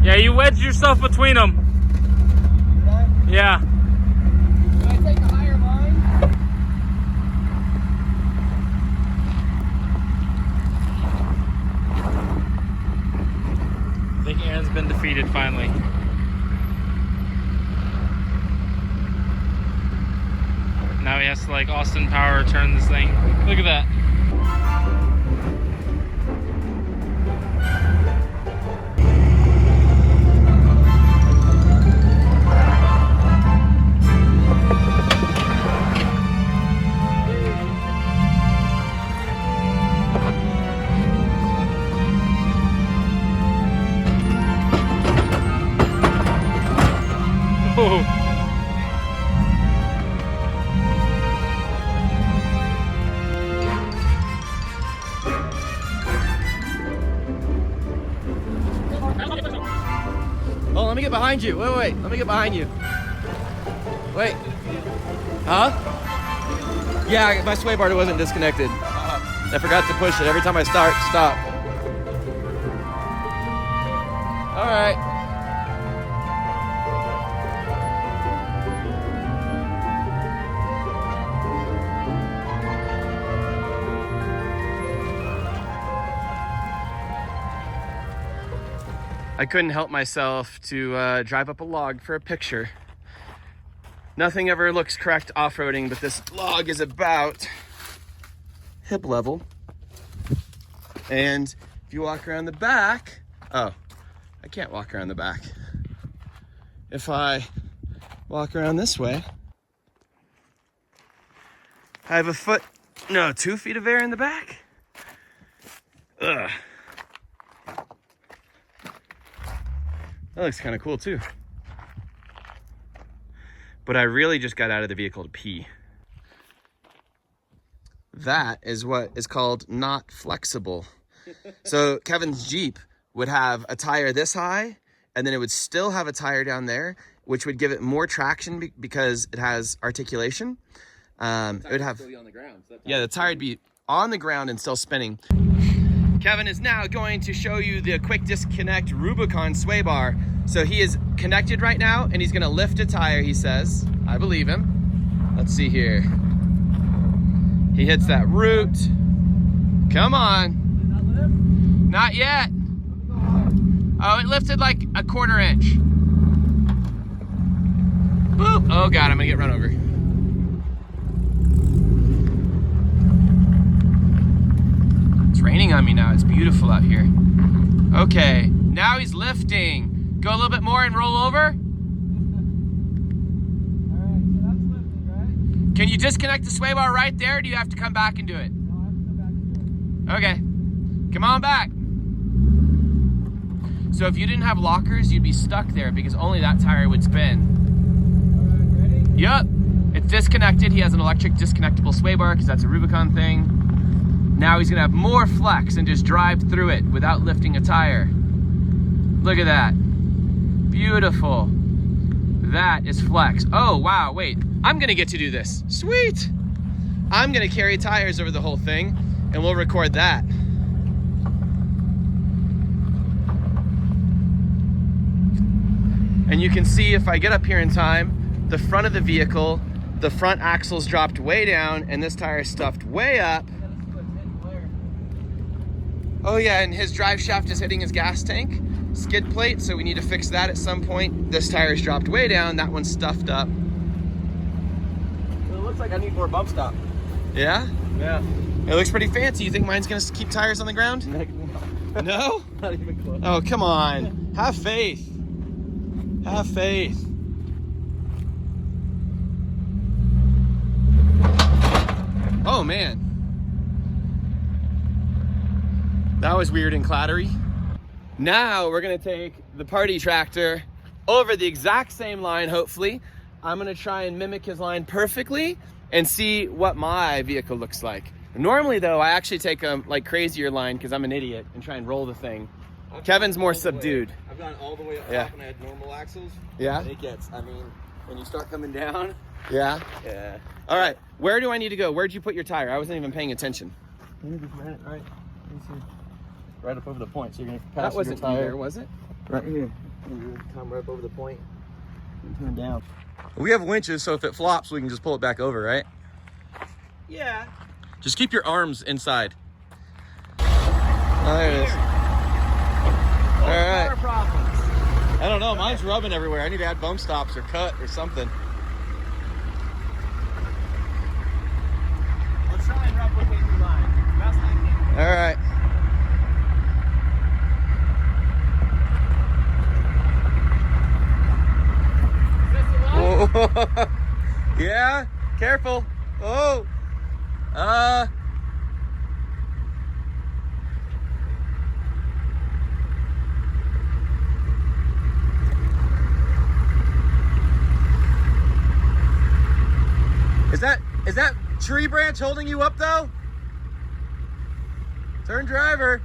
Yeah, you wedged yourself between them. Yeah. Do I take a higher line? I think Aaron's been defeated finally. Now he has to like Austin Power turn this thing. Look at that. Oh. Oh, let me get behind you. Wait. Let me get behind you. Wait. Huh? Yeah, my sway bar wasn't disconnected. I forgot to push it. Every time I start, stop. All right. I couldn't help myself to drive up a log for a picture. Nothing ever looks correct off-roading, but this log is about hip level. And if you walk around the back, oh, I can't walk around the back. If I walk around this way, I have 2 feet of air in the back. Ugh. That looks kind of cool too. But I really just got out of the vehicle to pee. That is what is called not flexible. So Kevin's Jeep would have a tire this high, and then it would still have a tire down there, which would give it more traction because it has articulation. It would have, On the ground, so yeah, the tire would be on the ground and still spinning. Kevin is now going to show you the quick disconnect Rubicon sway bar. So he is connected right now and he's gonna lift a tire, he says. I believe him. Let's see here. He hits that root. Come on. Not yet. Oh, it lifted like a 1/4 inch. Boop. Oh God, I'm gonna get run over. It's raining on me now. It's beautiful out here. Okay, now he's lifting. Go a little bit more and roll over. Alright, so that's lifting, right? Can you disconnect the sway bar right there, or do you have to come back and do it? No, I have to come back and do it. Okay, come on back. So if you didn't have lockers, you'd be stuck there because only that tire would spin. Alright, ready? Yep, it's disconnected. He has an electric disconnectable sway bar because that's a Rubicon thing. Now he's gonna have more flex and just drive through it without lifting a tire. Look at that, beautiful. That is flex. Oh wow, wait, I'm gonna get to do this. Sweet. I'm gonna carry tires over the whole thing and we'll record that. And you can see if I get up here in time, the front of the vehicle, the front axle's dropped way down and this tire is stuffed way up. Oh yeah, and his drive shaft is hitting his gas tank. Skid plate, so we need to fix that at some point. This tire's dropped way down, that one's stuffed up. It looks like I need more bump stop. Yeah? Yeah. It looks pretty fancy. You think mine's gonna keep tires on the ground? No? Not even close. Oh, come on. Have faith. Have faith. Oh man. That was weird and clattery. Now we're gonna take the party tractor over the exact same line, hopefully. I'm gonna try and mimic his line perfectly and see what my vehicle looks like. Normally though, I actually take a like crazier line because I'm an idiot and try and roll the thing. Kevin's more subdued. I've gone all the way up Yeah. top and I had normal axles. Yeah? And it gets, I mean, when you start coming down, Yeah? yeah. All right, where do I need to go? Where'd you put your tire? I wasn't even paying attention. Right. Right up over the point, so you're gonna pass That your wasn't tire either, was it? right here. And you're gonna come right up over the point and turn down. We have winches, so if it flops, we can just pull it back over, right? Yeah. Just keep your arms inside. Oh, there it is. All right. Problems. I don't know, mine's rubbing everywhere. I need to add bump stops or cut or something. Let's try and replicate the line. Best I can. All right. Whoa. Yeah, careful. Oh. Is that tree branch holding you up though? Turn driver.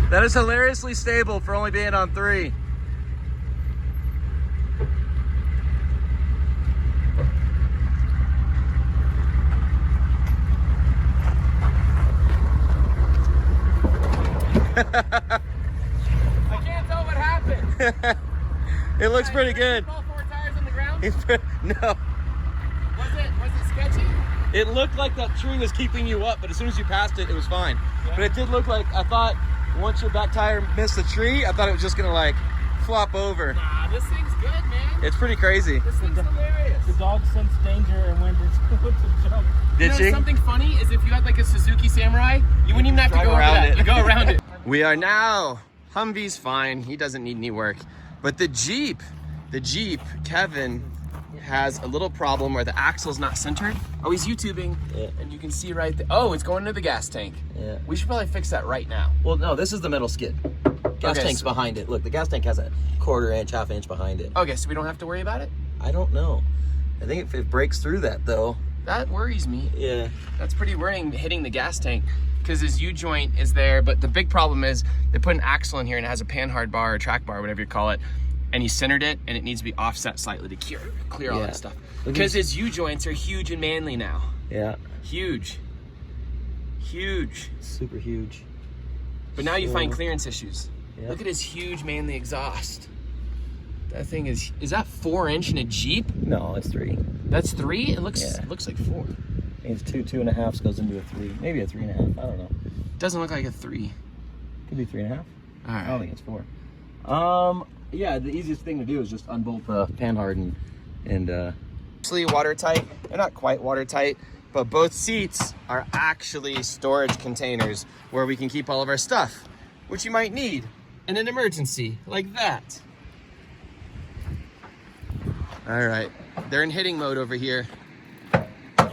That is hilariously stable for only being on 3. I can't tell what happened. It looks pretty good. All 4 tires on the ground? No. Was it sketchy? It looked like that tree was keeping you up, but as soon as you passed it, it was fine. Yeah. But it did look like, I thought once your back tire missed the tree, I thought it was just gonna like flop over. Nah, this thing's good, man. It's pretty crazy. This thing's hilarious. The dog sensed danger and went to jump. Did You know, she? something funny is if you had like a Suzuki Samurai, you wouldn't even have to Drive go over around that. it. You go around it. We are now, Humvee's fine. He doesn't need any work. But the Jeep, Kevin has a little problem where the axle's not centered. Oh, he's YouTubing. Yeah. And you can see right there. Oh, it's going into the gas tank. Yeah. We should probably fix that right now. Well, no, this is the metal skid. Gas Okay, tank's so- behind it. Look, the gas tank has a 1/4 inch, 1/2 inch behind it. Okay, so we don't have to worry about it? I don't know. I think if it breaks through that though. That worries me. Yeah. That's pretty worrying, hitting the gas tank, because his U-joint is there, but the big problem is they put an axle in here and it has a panhard bar or track bar, whatever you call it, and he centered it and it needs to be offset slightly to clear all Yeah. that stuff. Look, Because his U-joints are huge and manly now. Yeah. Huge. Huge. Super huge. But now you find So- clearance issues. Yeah. Look at his huge manly exhaust. That thing is that 4-inch in a Jeep? No, it's 3. That's 3? It looks Yeah. it looks like 4. I think it's 2, 2.5 goes into a 3. Maybe a 3.5. I don't know. Doesn't look like a 3. Could be 3.5. All I don't right. think it's 4. Yeah, the easiest thing to do is just unbolt the panhard and Actually watertight. They're not quite watertight, but both seats are actually storage containers where we can keep all of our stuff, which you might need in an emergency like that. All right, they're in hitting mode over here. I don't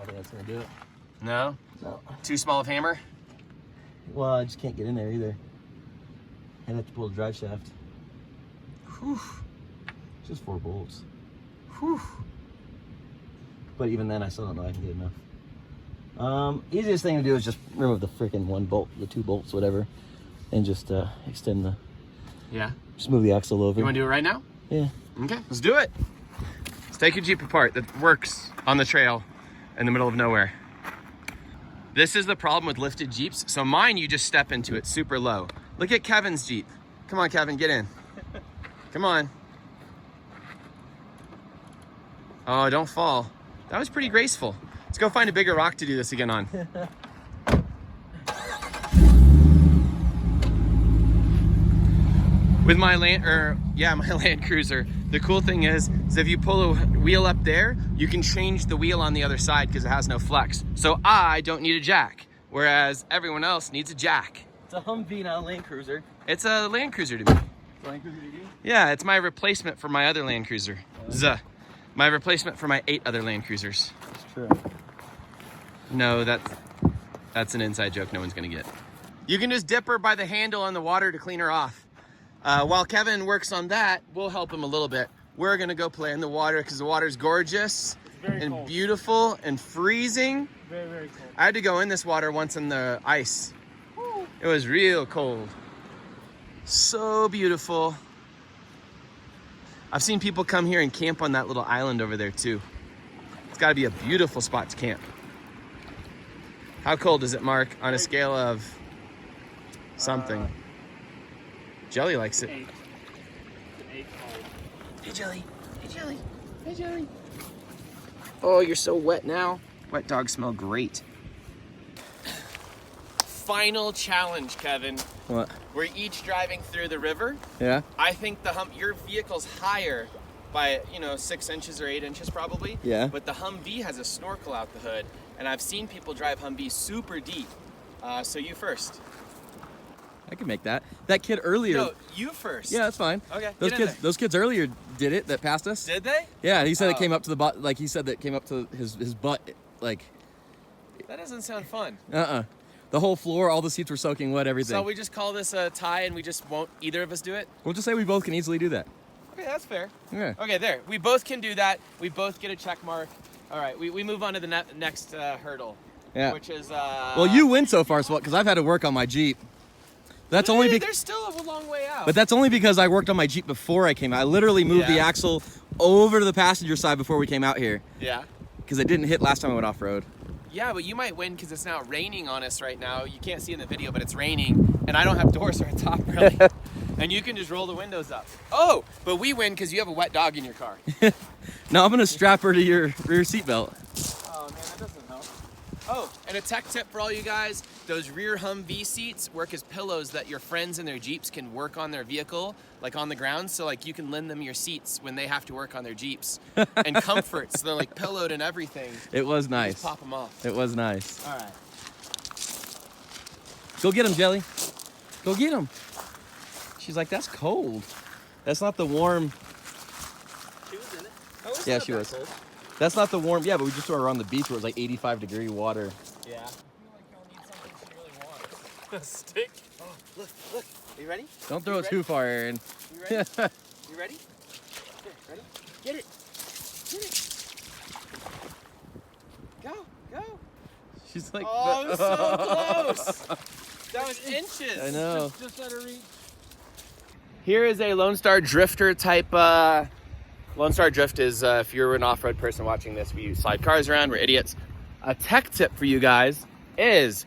think that's gonna do it. No? No. Too small of hammer? Well, I just can't get in there either. I'd have to pull the drive shaft. Whew. It's just 4 bolts. Whew. But even then, I still don't know I can get enough. Easiest thing to do is just remove the freaking 1 bolt, the 2 bolts, whatever, and just extend the. Yeah. Just move the axle over. You want to do it right now? Yeah. Okay, let's do it. Let's take your Jeep apart that works on the trail in the middle of nowhere. This is the problem with lifted Jeeps. So mine, you just step into it super low. Look at Kevin's Jeep. Come on, Kevin, get in. Come on. Oh, don't fall. That was pretty graceful. Let's go find a bigger rock to do this again on. With my my Landcruiser, the cool thing is if you pull a wheel up there, you can change the wheel on the other side because it has no flex. So I don't need a jack, whereas everyone else needs a jack. It's a Humvee, not a Landcruiser. It's a Landcruiser to me. It's a Landcruiser to you? Yeah, it's my replacement for my other Landcruiser. My replacement for my 8 other Landcruisers. That's true. No, that's an inside joke no one's gonna get. You can just dip her by the handle in the water to clean her off. While Kevin works on that, we'll help him a little bit. We're gonna go play in the water because the water's gorgeous and cold. beautiful and freezing. Very, very cold. I had to go in this water once in the ice. It was real cold. So beautiful. I've seen people come here and camp on that little island over there too. It's gotta be a beautiful spot to camp. How cold is it, Mark, on a scale of something? Jelly likes it. 8. 8 cold. Hey, Jelly. Hey, Jelly. Hey, Jelly. Oh, you're so wet now. Wet dogs smell great. Final challenge, Kevin. What? We're each driving through the river. Yeah? I think your vehicle's higher by 6 inches or 8 inches probably. Yeah. But the Humvee has a snorkel out the hood, and I've seen people drive Humvee super deep. So you first. I can make that. That kid earlier. No, you first. Yeah, that's fine. Okay. Those get in kids. Those kids earlier did it. That passed us. there. Did they? Yeah, he said it Oh. came up to the butt. Like he said that came up to his butt. Like. That doesn't sound fun. The whole floor, all the seats were soaking wet. Everything. So we just call this a tie, and we just won't either of us do it. We'll just say we both can easily do that. Okay, that's fair. Yeah. Okay, there. We both can do that. We both get a check mark. All right, we move on to the next hurdle. Yeah. Which is Well, you win so far, because I've had to work on my Jeep. That's only because. There's still a long way out. But that's only because I worked on my Jeep before I came out. I literally moved the Yeah. axle over to the passenger side before we came out here. Yeah. Because it didn't hit last time I went off-road. Yeah, but you might win because it's now raining on us right now. You can't see in the video, but it's raining, and I don't have doors or a top really. And you can just roll the windows up. Oh, but we win because you have a wet dog in your car. Now I'm going to strap her to your rear seatbelt. Oh man, that doesn't help. Oh, and a tech tip for all you guys, those rear Humvee seats work as pillows that your friends in their Jeeps can work on their vehicle, like on the ground, so like you can lend them your seats when they have to work on their Jeeps. And comfort, so they're like pillowed and everything. It was You nice. just pop them off. It was nice. All right. Go get him, Jelly. Go get him. She's like, that's cold. That's not the warm. She was in it. Oh, it's Yeah, not she that was. cold. That's not the warm. Yeah, but we just saw her on the beach where it was like 85-degree water. Yeah. I feel like y'all need something she really wants. A stick? Oh, look. Are you ready? Don't throw it ready? too far, Aaron. You ready? You ready? Here, ready? Get it. Go. She's like, Oh, it was so close. That was inches. I know. Just out of reach. Here is a Lone Star Drifter type. Lone Star Drift is, if you're an off-road person watching this, we slide cars around, we're idiots. A tech tip for you guys is,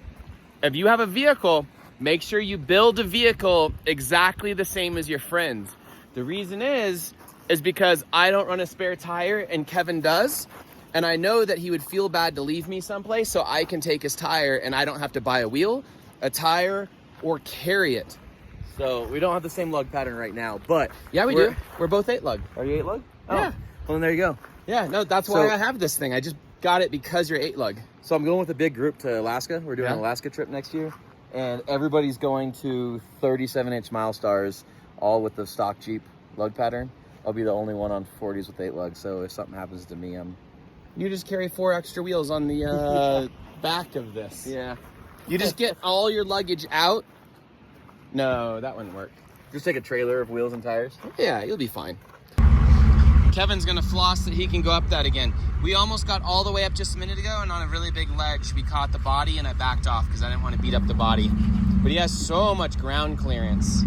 if you have a vehicle make sure you build a vehicle exactly the same as your friends. The reason is because I don't run a spare tire and Kevin does. And I know that he would feel bad to leave me someplace, so I can take his tire and I don't have to buy a wheel, a tire, or carry it. So we don't have the same lug pattern right now, but Yeah, we do. We're both 8 lug. Are you 8 lug? Yeah. Well, then there you go. Yeah, no, that's why So- I have this thing. I just got it because you're 8 lug. So I'm going with a big group to Alaska. We're doing Yeah. an Alaska trip next year, and everybody's going to 37-inch Milestars, all with the stock Jeep lug pattern. I'll be the only one on 40s with 8 lug. So if something happens to me, You just carry 4 extra wheels on the back of this. yeah. You just get all your luggage out. No, that wouldn't work. Just take a trailer of wheels and tires. Yeah, you'll be fine. Kevin's gonna floss so he can go up that again. We almost got all the way up just a minute ago, and on a really big ledge, we caught the body and I backed off because I didn't want to beat up the body. But he has so much ground clearance.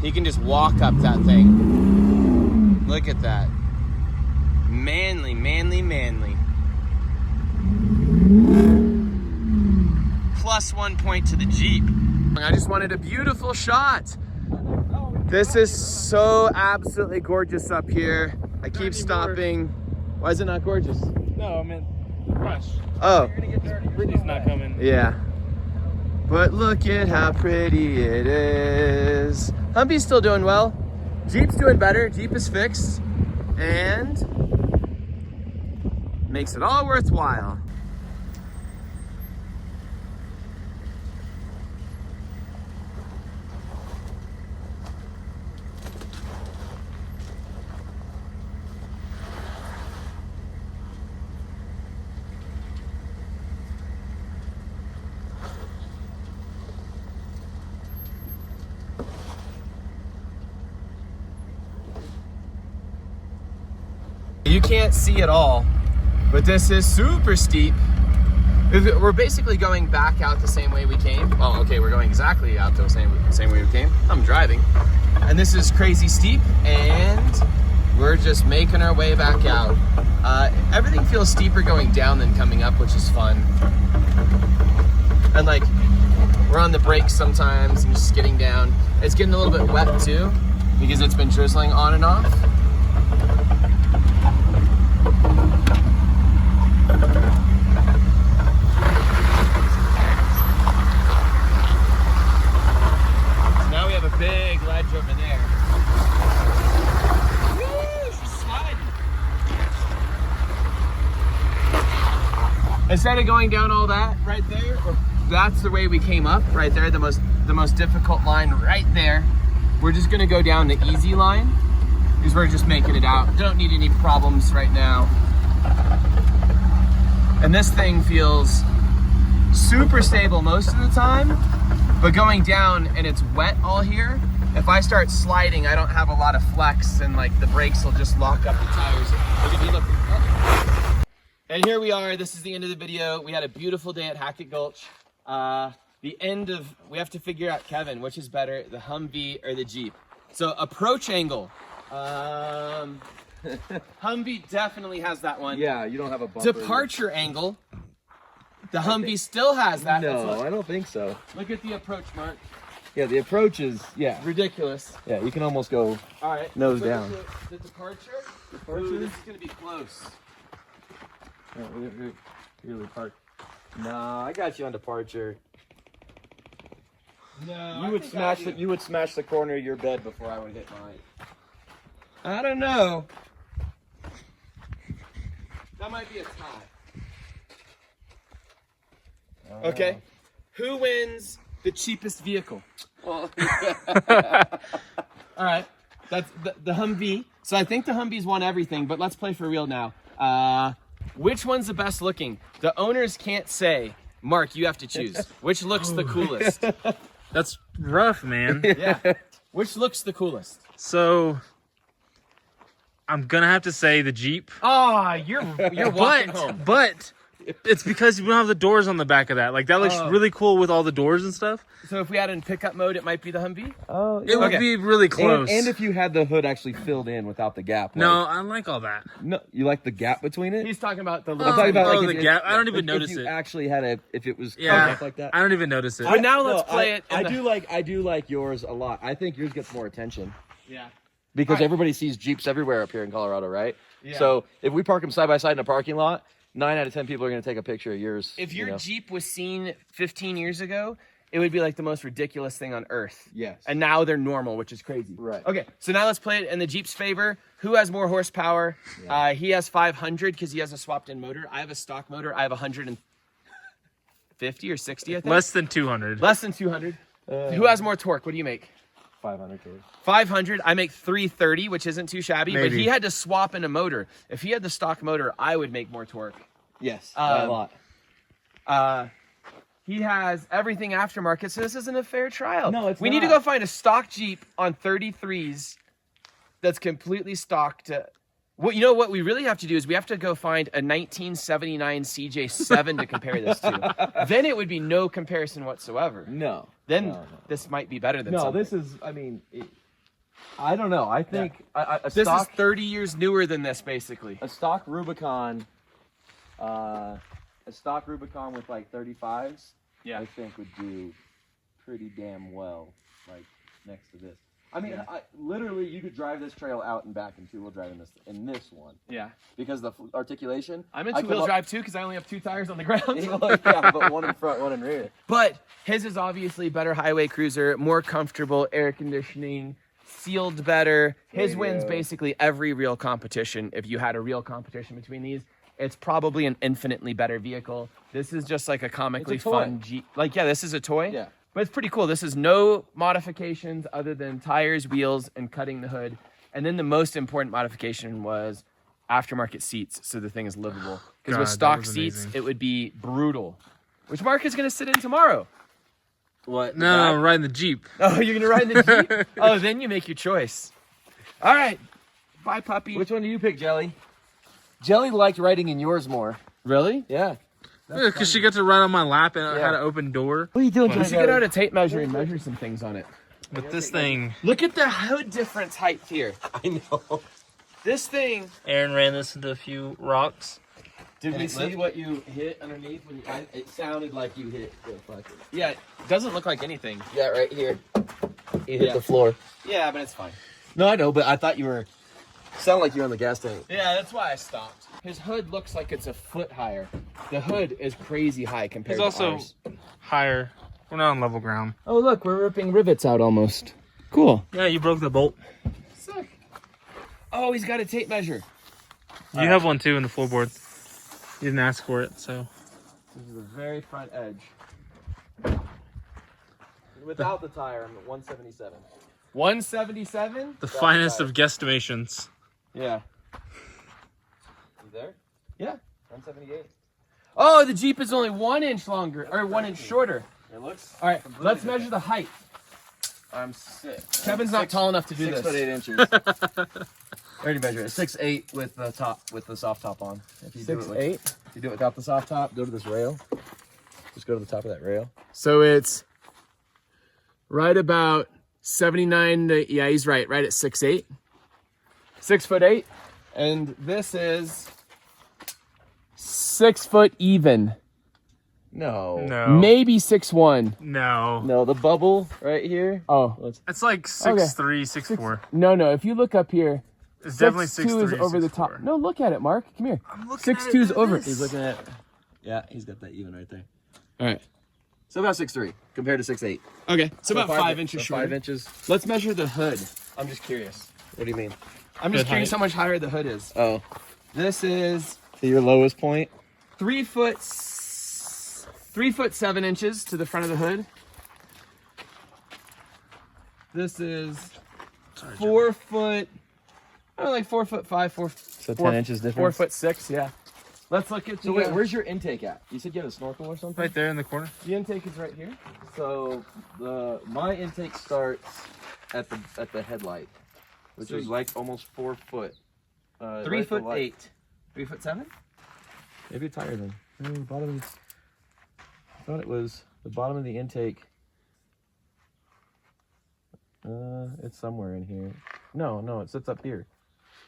He can just walk up that thing. Look at that. Manly, manly, manly. +1 point to the Jeep. I just wanted a beautiful shot. This is so absolutely gorgeous up here. I keep stopping. Why is it not gorgeous? No, I mean, rush. Oh, Brittany's not coming. yeah. But look at how pretty it is. Humvee's still doing well. Jeep's doing better. Jeep is fixed. And makes it all worthwhile. You can't see it all, but this is super steep. We're basically going back out the same way we came. Well, okay, we're going exactly out the same way we came. I'm driving. And this is crazy steep, and we're just making our way back out. Everything feels steeper going down than coming up, which is fun. And like, we're on the brakes sometimes and just getting down. It's getting a little bit wet too, because it's been drizzling on and off. Now we have a big ledge over there. Woo, she's sliding. Instead of going down all that right there, that's the way we came up right there, the most difficult line right there. We're just gonna go down the easy line because we're just making it out. Don't need any problems right now. And this thing feels super stable most of the time, but going down and it's wet all here, if I start sliding, I don't have a lot of flex and like the brakes will just lock up the tires. Look at me, look. And here we are, this is the end of the video. We had a beautiful day at Hackett Gulch. We have to figure out, Kevin, which is better, the Humvee or the Jeep. So approach angle. Humvee definitely has that one. Yeah, you don't have a bumper. Departure angle. The Humvee still has that. No, I don't think so. Look at the approach, Mark. Yeah, the approach is, yeah. Ridiculous. Yeah, you can almost go All right. nose look down. at The departure. Ooh, this is gonna be close. Really park. Nah, I got you on departure. No, You would smash the corner of your bed before I would hit mine. I don't know. That might be a tie. Okay. Who wins the cheapest vehicle? Well, all right. That's the Humvee. So I think the Humvee's won everything, but let's play for real now. Which one's the best looking? The owners can't say. Mark, you have to choose. Which looks the coolest? That's rough, man. Yeah. Which looks the coolest? So I'm gonna have to say the Jeep. Oh, you're walking home. But It's because we don't have the doors on the back of that. Like that looks really cool with all the doors and stuff. So if we had it in pickup mode, it might be the Humvee. Oh, It would be really close. And if you had the hood actually filled in without the gap. no, I like all that. No, you like the gap between it? He's talking about the I'm little. talking about Oh, like the if gap. I don't even if notice you it. actually had if it was Yeah, carved up like that. I don't even notice it. But now let's play it. I do like yours a lot. I think yours gets more attention Yeah. because Alright. everybody sees Jeeps everywhere up here in Colorado, right? Yeah. So if we park them side by side in a parking lot, 9 out of 10 people are going to take a picture of yours. If you your know? Jeep was seen 15 years ago, it would be like the most ridiculous thing on earth. Yes. And now they're normal, which is crazy. Right. Okay, so now let's play it in the Jeep's favor. Who has more horsepower? Yeah. He has 500 because he has a swapped-in motor. I have a stock motor. I have 150 or 60, I think. Less than 200. Less than 200. Who has more torque? What do you make? 500 too. 500. I make 330, which isn't too shabby. But Maybe. he had to swap in a motor. If he had the stock motor, I would make more torque. Yes, a lot. He has everything aftermarket, so this isn't a fair trial. No, it's We need to not. go find a stock Jeep on 33s that's completely stocked. What you know what we really have to do is we have to go find a 1979 CJ7 to compare this to. Then it would be no comparison whatsoever. No. Then No. this might be better than No, something. this is, I mean, I don't know. I think a This stock, is 30 years newer than this, basically. a stock Rubicon with like 35s, Yeah. I think would do pretty damn well, like next to this. I mean, literally, you could drive this trail out and back in two-wheel drive in this one Yeah. because the articulation. I'm in I two-wheel come up- drive too because I only have 2 tires on the ground. yeah, but one in front, one in rear. But his is obviously better highway cruiser, more comfortable, air conditioning, sealed better. His wins basically every real competition. If you had a real competition between these, it's probably an infinitely better vehicle. This is just like a comically It's a toy. fun Jeep. Like, yeah, this is a toy. Yeah. But it's pretty cool. This is no modifications other than tires, wheels, and cutting the hood. And then the most important modification was aftermarket seats, so the thing is livable. Because God, with that stock was seats, amazing. it would be brutal. Which Mark is going to sit in tomorrow. What? No, I'm riding the Jeep. Oh, you're going to ride in the Jeep? Oh, then you make your choice. All right. Bye, puppy. Which one do you pick, Jelly? Jelly liked riding in yours more. Really? Yeah. Because she got to ride on my lap and I had an open door. What are you doing, We should get out a tape measure and measure some things on it. But this thing, Look at the hood difference height here. I know. This thing. Aaron ran this into a few rocks. Did we see what you hit underneath? When it sounded like you hit the fucking. Yeah, it doesn't look like anything. Yeah, right here. You hit the floor. Yeah, but it's fine. No, I know, but I thought you were. Sound like you're on the gas tank. Yeah, that's why I stopped. His hood looks like it's a foot higher. The hood is crazy high compared It's to also ours. higher. We're not on level ground. Oh, look, we're ripping rivets out almost. Cool. Yeah, you broke the bolt. Sick. Oh, he's got a tape measure. You have one too in the floorboard. You didn't ask for it, so. This is the very front edge. Without the tire, I'm at 177. 177? The finest of guesstimations. Yeah. You there? Yeah. 178. Oh, the Jeep is only 1 inch longer, or 1 inch shorter. It looks. All right, let's measure the height. I'm 6. Kevin's not tall enough to do 6 this. foot 8 inches. I already measured it. 6'8" with the top, with the soft top on. If you do it 6'8". if you do it without the soft top, go to this rail. Just go to the top of that rail. So it's right about 79 to, yeah, he's right at 6'8". 6'8". And this is 6 foot even. No. No. Maybe 6'1". No. No, the bubble right here. Oh, It's like 6'3", 6'4". no. If you look up here, It's definitely 6'2" 6'3", is over the 6'4". top. No, look at it, Mark. Come here. I'm looking 6'2" is over. He's looking at. Yeah, he's got that even right there. All right. So about 6'3" compared to 6'8". Okay, so about 5 inches so shorter. 5 inches. Let's measure the hood. I'm just curious. What do you mean? I'm just Hood curious height. how much higher the hood is. Oh, This is your lowest point. 3 foot 7 inches to the front of the hood. This is 4 foot, I don't know, like 4 foot 5, 4. So 4 10 inches difference. 4 foot 6, yeah. Let's look at the. So wait, where's your intake at? You said you had a snorkel or something? Right there in the corner. the intake is right here. So my intake starts at the headlight, which is like almost 4 foot. 3 foot 8. 3 foot 7? Maybe it's higher than. Bottom. I thought it was the bottom of the intake. It's somewhere in here. No, it sits up here.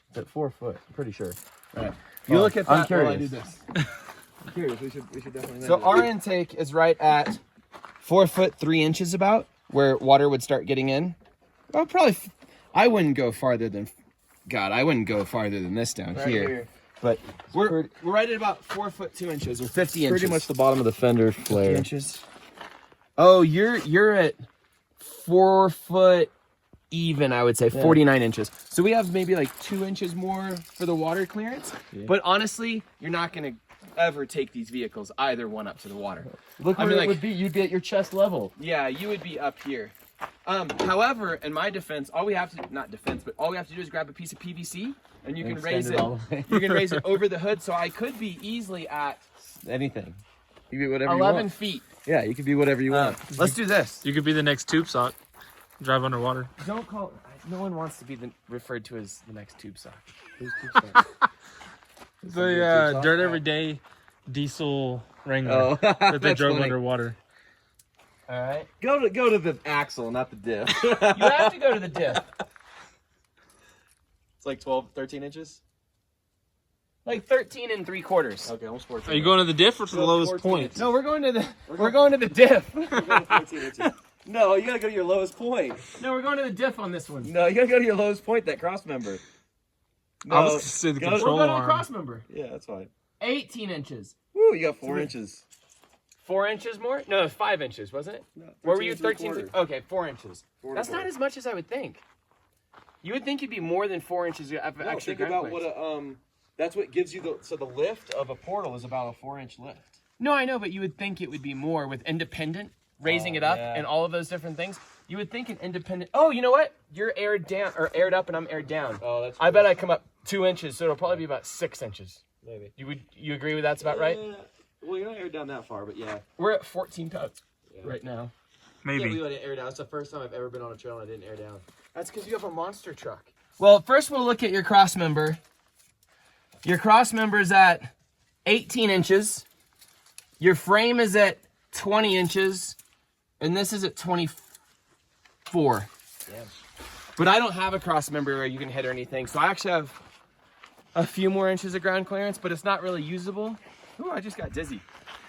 It's at 4 foot. I'm pretty sure. All right. You look at that. I'm curious. While I do this. I'm curious. We should definitely. So our intake is right at 4 foot 3 inches, about where water would start getting in. Well, probably. I wouldn't go farther than. God, I wouldn't go farther than this down here. But we're right at about 4 foot 2 inches or 50 inches. Pretty much the bottom of the fender flare. Inches. Oh, you're at 4 foot even, I would say, 49 inches. So we have maybe like 2 inches more for the water clearance. Yeah. But honestly, you're not going to ever take these vehicles either one up to the water. Look where it would be. You'd be at your chest level. Yeah, you would be up here. However, in my defense, all we have to do is grab a piece of PVC and you can raise it. You can raise it over the hood, so I could be easily at anything. You can be whatever 11 you want. feet. Yeah, you can be whatever you want. Let's do this. You could be the next tube sock. Drive underwater. Don't call. No one wants to be referred to as the next tube sock. The dirt everyday diesel Wrangler that they drove underwater. All right. Go to the axle, not the diff. You have to go to the diff. It's like 12, 13 inches. Like 13 3/4. Okay, almost 14. Are you going to the diff or to the lowest point? No, we're going to the diff. We're going 14 inches. No, you gotta go to your lowest point. No, we're going to the diff on this one. No, you gotta go to your lowest point, that cross member. No, I was going to say the control we're going to the arm. cross member. Yeah, that's fine. 18 inches. Woo, you got 4 inches. 4 inches more? No, 5 inches, wasn't it? No, Where were you? 13 13. Okay, 4 inches. That's not as much as I would think. You would think you'd be more than 4 inches of extra think about ground what that's what gives you the lift of a portal is about a 4-inch lift. No, I know, but you would think it would be more with independent, raising it up, and all of those different things. You would think an independent. Oh, you know what? You're aired down or aired up, and I'm aired down. Oh, that's. I bet I come up 2 inches, so it'll probably be about 6 inches. Maybe. You agree with that's about right? Well, you're not aired down that far, but yeah. We're at 14 totes right now. Maybe. Yeah, we let it air down. It's the first time I've ever been on a trail and I didn't air down. That's because you have a monster truck. Well, first we'll look at your cross member. Your cross member is at 18 inches. Your frame is at 20 inches. And this is at 24. Damn. But I don't have a cross member where you can hit or anything. So I actually have a few more inches of ground clearance, but it's not really usable. Ooh, I just got dizzy.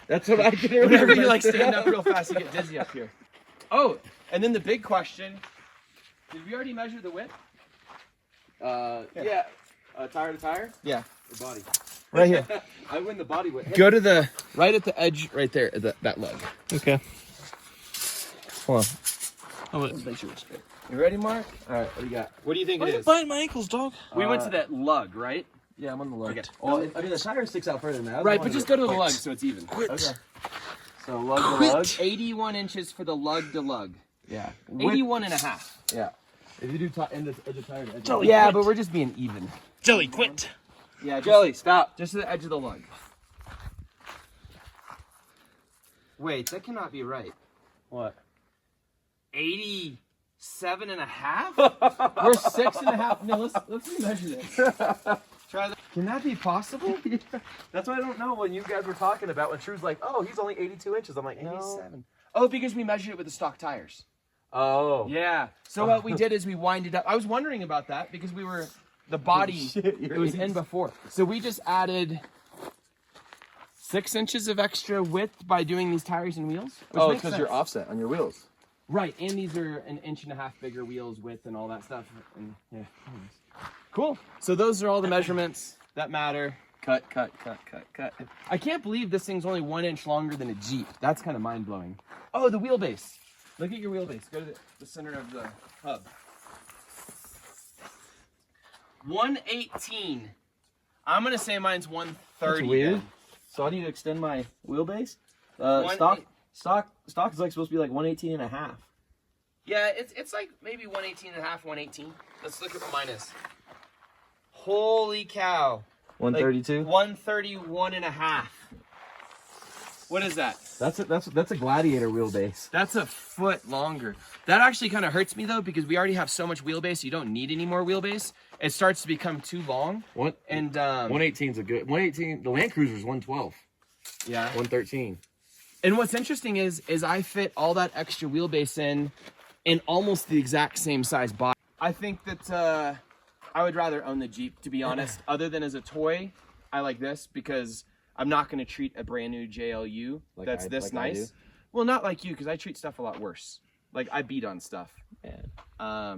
That's what I did earlier. Whenever you like stand up real fast, you get dizzy up here. Oh, and then the big question, did we already measure the width? Yeah. Tire to tire? Yeah. Or body? Right here. I win the body width. Go to the, right at the edge, right there, that lug. Okay. Hold on. Oh, Let's make sure we're straight. You ready, Mark? All right, what do you got? What do you think Why it are you is? biting my ankles, dog? We went to that lug, right? Yeah, I'm on the lug. Okay. Well, I mean, the tire sticks out further than that. Right, but just go to the lug so it's even. Okay. So lug to lug. 81 inches for the lug to lug. Yeah. 81 and a half. Yeah. If you do end of tire to edge. Jelly, Yeah, quit. but we're just being even. Jelly, quit. Yeah, just, Jelly, stop. just to the edge of the lug. Wait, that cannot be right. What? 87 and a half? We're 6 and a half. No, let's measure this. Try that. Can that be possible? That's what I don't know when you guys were talking about when True's like, oh, he's only 82 inches. I'm like, 87. Oh, because we measured it with the stock tires. Oh. Yeah. So what we did is we winded up. I was wondering about that because we were the body. It was in before. So we just added 6 inches of extra width by doing these tires and wheels. Oh, it's because you're offset on your wheels. Right, and these are an 1.5 inches bigger wheels width and all that stuff. And yeah. Cool. So those are all the measurements that matter. Cut. I can't believe this thing's only 1 inch longer than a Jeep. That's kind of mind blowing. Oh, the wheelbase. Look at your wheelbase. Go to the center of the hub. 118. I'm gonna say mine's 130. That's weird. then. So I need to extend my wheelbase. Stock is like supposed to be like 118 and a half. Yeah, it's like maybe 118 and a half, 118. Let's look at what mine is. Holy cow. 132. Like 131 and a half. What is that? That's a Gladiator wheelbase. That's a foot longer. That actually kind of hurts me though because we already have so much wheelbase. You don't need any more wheelbase. It starts to become too long. What? And 118 is a good 118. The Landcruiser is 112. Yeah. 113. And what's interesting is I fit all that extra wheelbase in almost the exact same size body. I think that I would rather own the Jeep, to be honest. Other than as a toy, I like this because I'm not going to treat a brand new JLU that's this nice. Well, not like you, because I treat stuff a lot worse. Like, I beat on stuff. Yeah.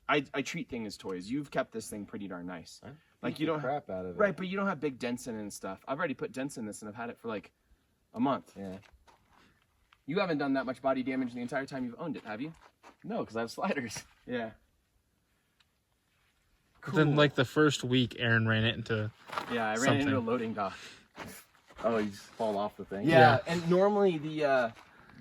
I treat things as toys. You've kept this thing pretty darn nice. Like, you don't crap out of it. Right, but you don't have big dents in it and stuff. I've already put dents in this, and I've had it for like a month. Yeah. You haven't done that much body damage the entire time you've owned it, have you? No, because I have sliders. Yeah. Cool. Then, like, the first week, Aaron ran it into I ran into a loading dock. Oh, you just fall off the thing? Yeah, and normally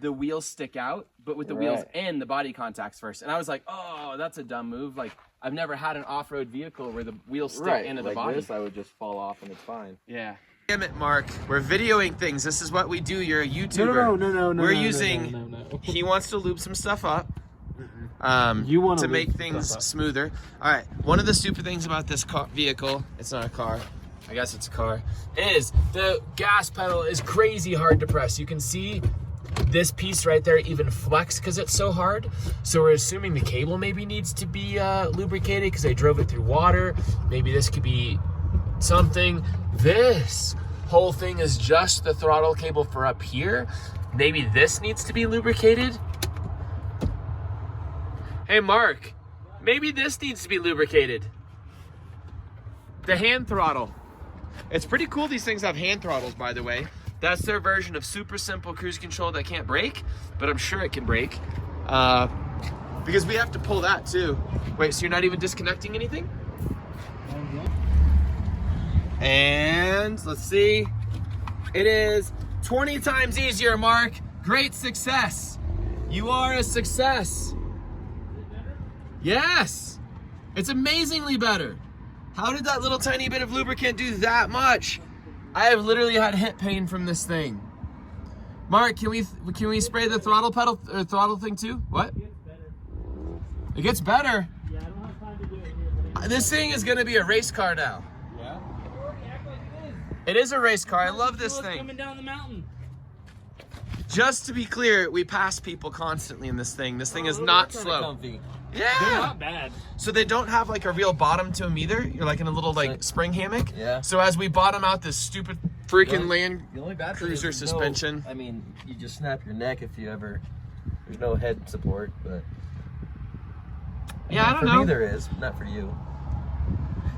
the wheels stick out, but with the wheels in, the body contacts first. And I was like, oh, that's a dumb move. Like, I've never had an off-road vehicle where the wheels stick into the body. This, I would just fall off and it's fine. Yeah. Damn it, Mark. We're videoing things. This is what we do. You're a YouTuber. No. We're using... He wants to lube some stuff up. You want to make things smoother. All right. One of the stupid things about this vehicle, it's not a car, I guess it's a car, is the gas pedal is crazy hard to press. You can see this piece right there even flex because it's so hard. So we're assuming the cable maybe needs to be lubricated because I drove it through water. Maybe this could be something. This whole thing is just the throttle cable for up here. Maybe this needs to be lubricated. Hey, Mark, maybe this needs to be lubricated. The hand throttle. It's pretty cool these things have hand throttles, by the way. That's their version of super simple cruise control that can't brake, but I'm sure it can brake. Because we have to pull that too. Wait, so you're not even disconnecting anything? And let's see. It is 20 times easier, Mark. Great success. You are a success. Yes, it's amazingly better. How did that little tiny bit of lubricant do that much? I have literally had hip pain from this thing. Mark, can we spray the throttle pedal or throttle thing too? What? It gets better. Yeah, I don't have time to do it here. This thing is gonna be a race car now. Yeah? It is a race car. I love this thing. Coming down the mountain. Just to be clear, we pass people constantly in this thing. This thing is not slow. Yeah. They're not bad. So they don't have like a real bottom to them either. You're like in a little like spring hammock. Yeah. So as we bottom out this stupid freaking The only bad thing Landcruiser is suspension. I mean, you just snap your neck if you ever. There's no head support, but. Yeah, I don't for know. me there is, not for you.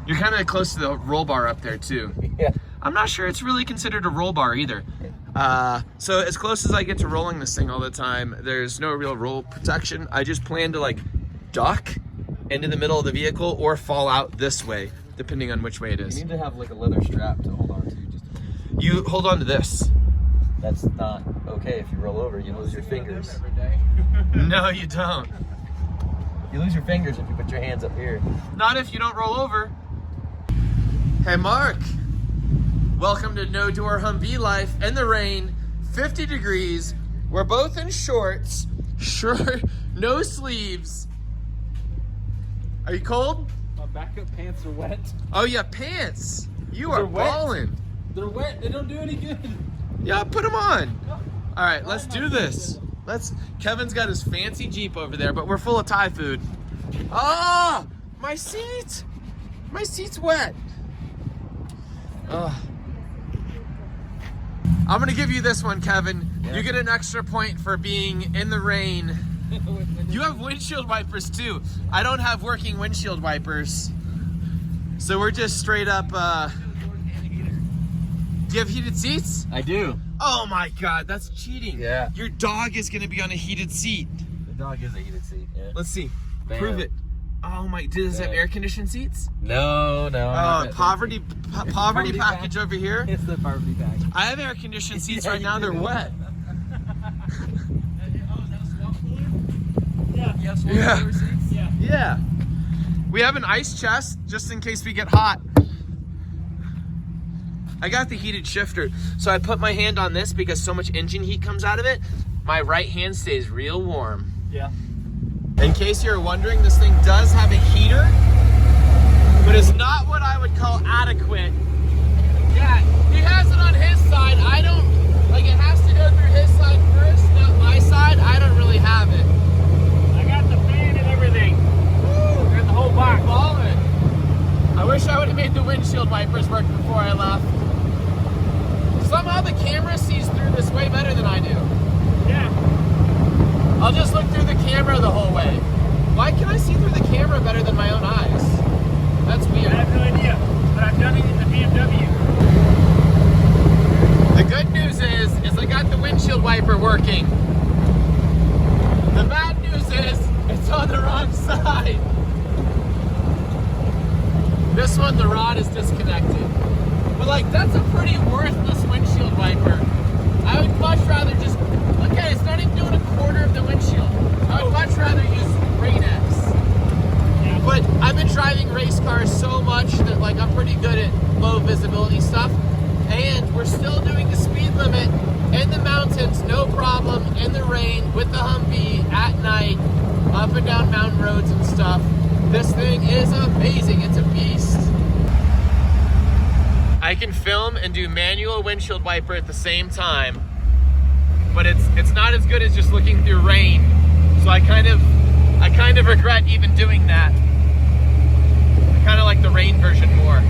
You're kind of close to the roll bar up there too. Yeah. I'm not sure it's really considered a roll bar either. So as close as I get to rolling this thing all the time, there's no real roll protection. I just plan to like duck into the middle of the vehicle or fall out this way, depending on which way it is. You need to have like a leather strap to hold on to. You hold on to this. That's not okay if you roll over. You lose your fingers. No, you don't. You lose your fingers if you put your hands up here. Not if you don't roll over. Hey, Mark. Welcome to No Door Humvee life in the rain, 50 degrees. We're both in shorts, short, no sleeves. Are you cold? My backup pants are wet. Oh yeah, pants. You They're are wet. balling. They're wet. They don't do any good. Yeah, put them on. All right, let's do this. Kevin's got his fancy Jeep over there, but we're full of Thai food. Ah, my seat. My seat's wet. I'm gonna give you this one, Kevin. Yeah. You get an extra point for being in the rain. You have windshield wipers too. I don't have working windshield wipers. So we're just straight up, do you have heated seats? I do. Oh my God, that's cheating. Yeah. Your dog is gonna be on a heated seat. The dog is a heated seat. Yeah. Let's see, Bam. prove it. Oh my, does it have air conditioned seats? No. Poverty package over here. It's the poverty package. I have air conditioned seats right now, they're wet. Yeah. Yeah. We have an ice chest just in case we get hot. I got the heated shifter, so I put my hand on this because so much engine heat comes out of it. My right hand stays real warm. Yeah. In case you're wondering, this thing does have a heater, but it's not what I would call adequate. Yeah, he has it on his side. I don't, like it has to go through his side first, not my side. I don't really have it. I got the fan and everything. There's the whole box. Ballin'. I wish I would have made the windshield wipers work before I left. Somehow the camera sees through this way better than I do. Yeah. I'll just look through the camera the whole way. Why can I see through the camera better than my own eyes? That's I weird. have no idea, but I've done it in the BMW. The good news is I got the windshield wiper working. The bad news is it's on the wrong side. This one, the rod is disconnected. But like, that's a pretty worthless windshield wiper. I would much rather just, look at it, it's not even doing a quarter of the windshield. I would much rather use Rain-X. Yeah. But I've been driving race cars so much that like I'm pretty good at low visibility stuff. And we're still doing the speed limit in the mountains, no problem, in the rain, with the Humvee, at night, up and down mountain roads and stuff. This thing is amazing, it's a beast. I can film and do manual windshield wiper at the same time, but it's not as good as just looking through rain. So I kind of regret even doing that. I kind of like the rain version more.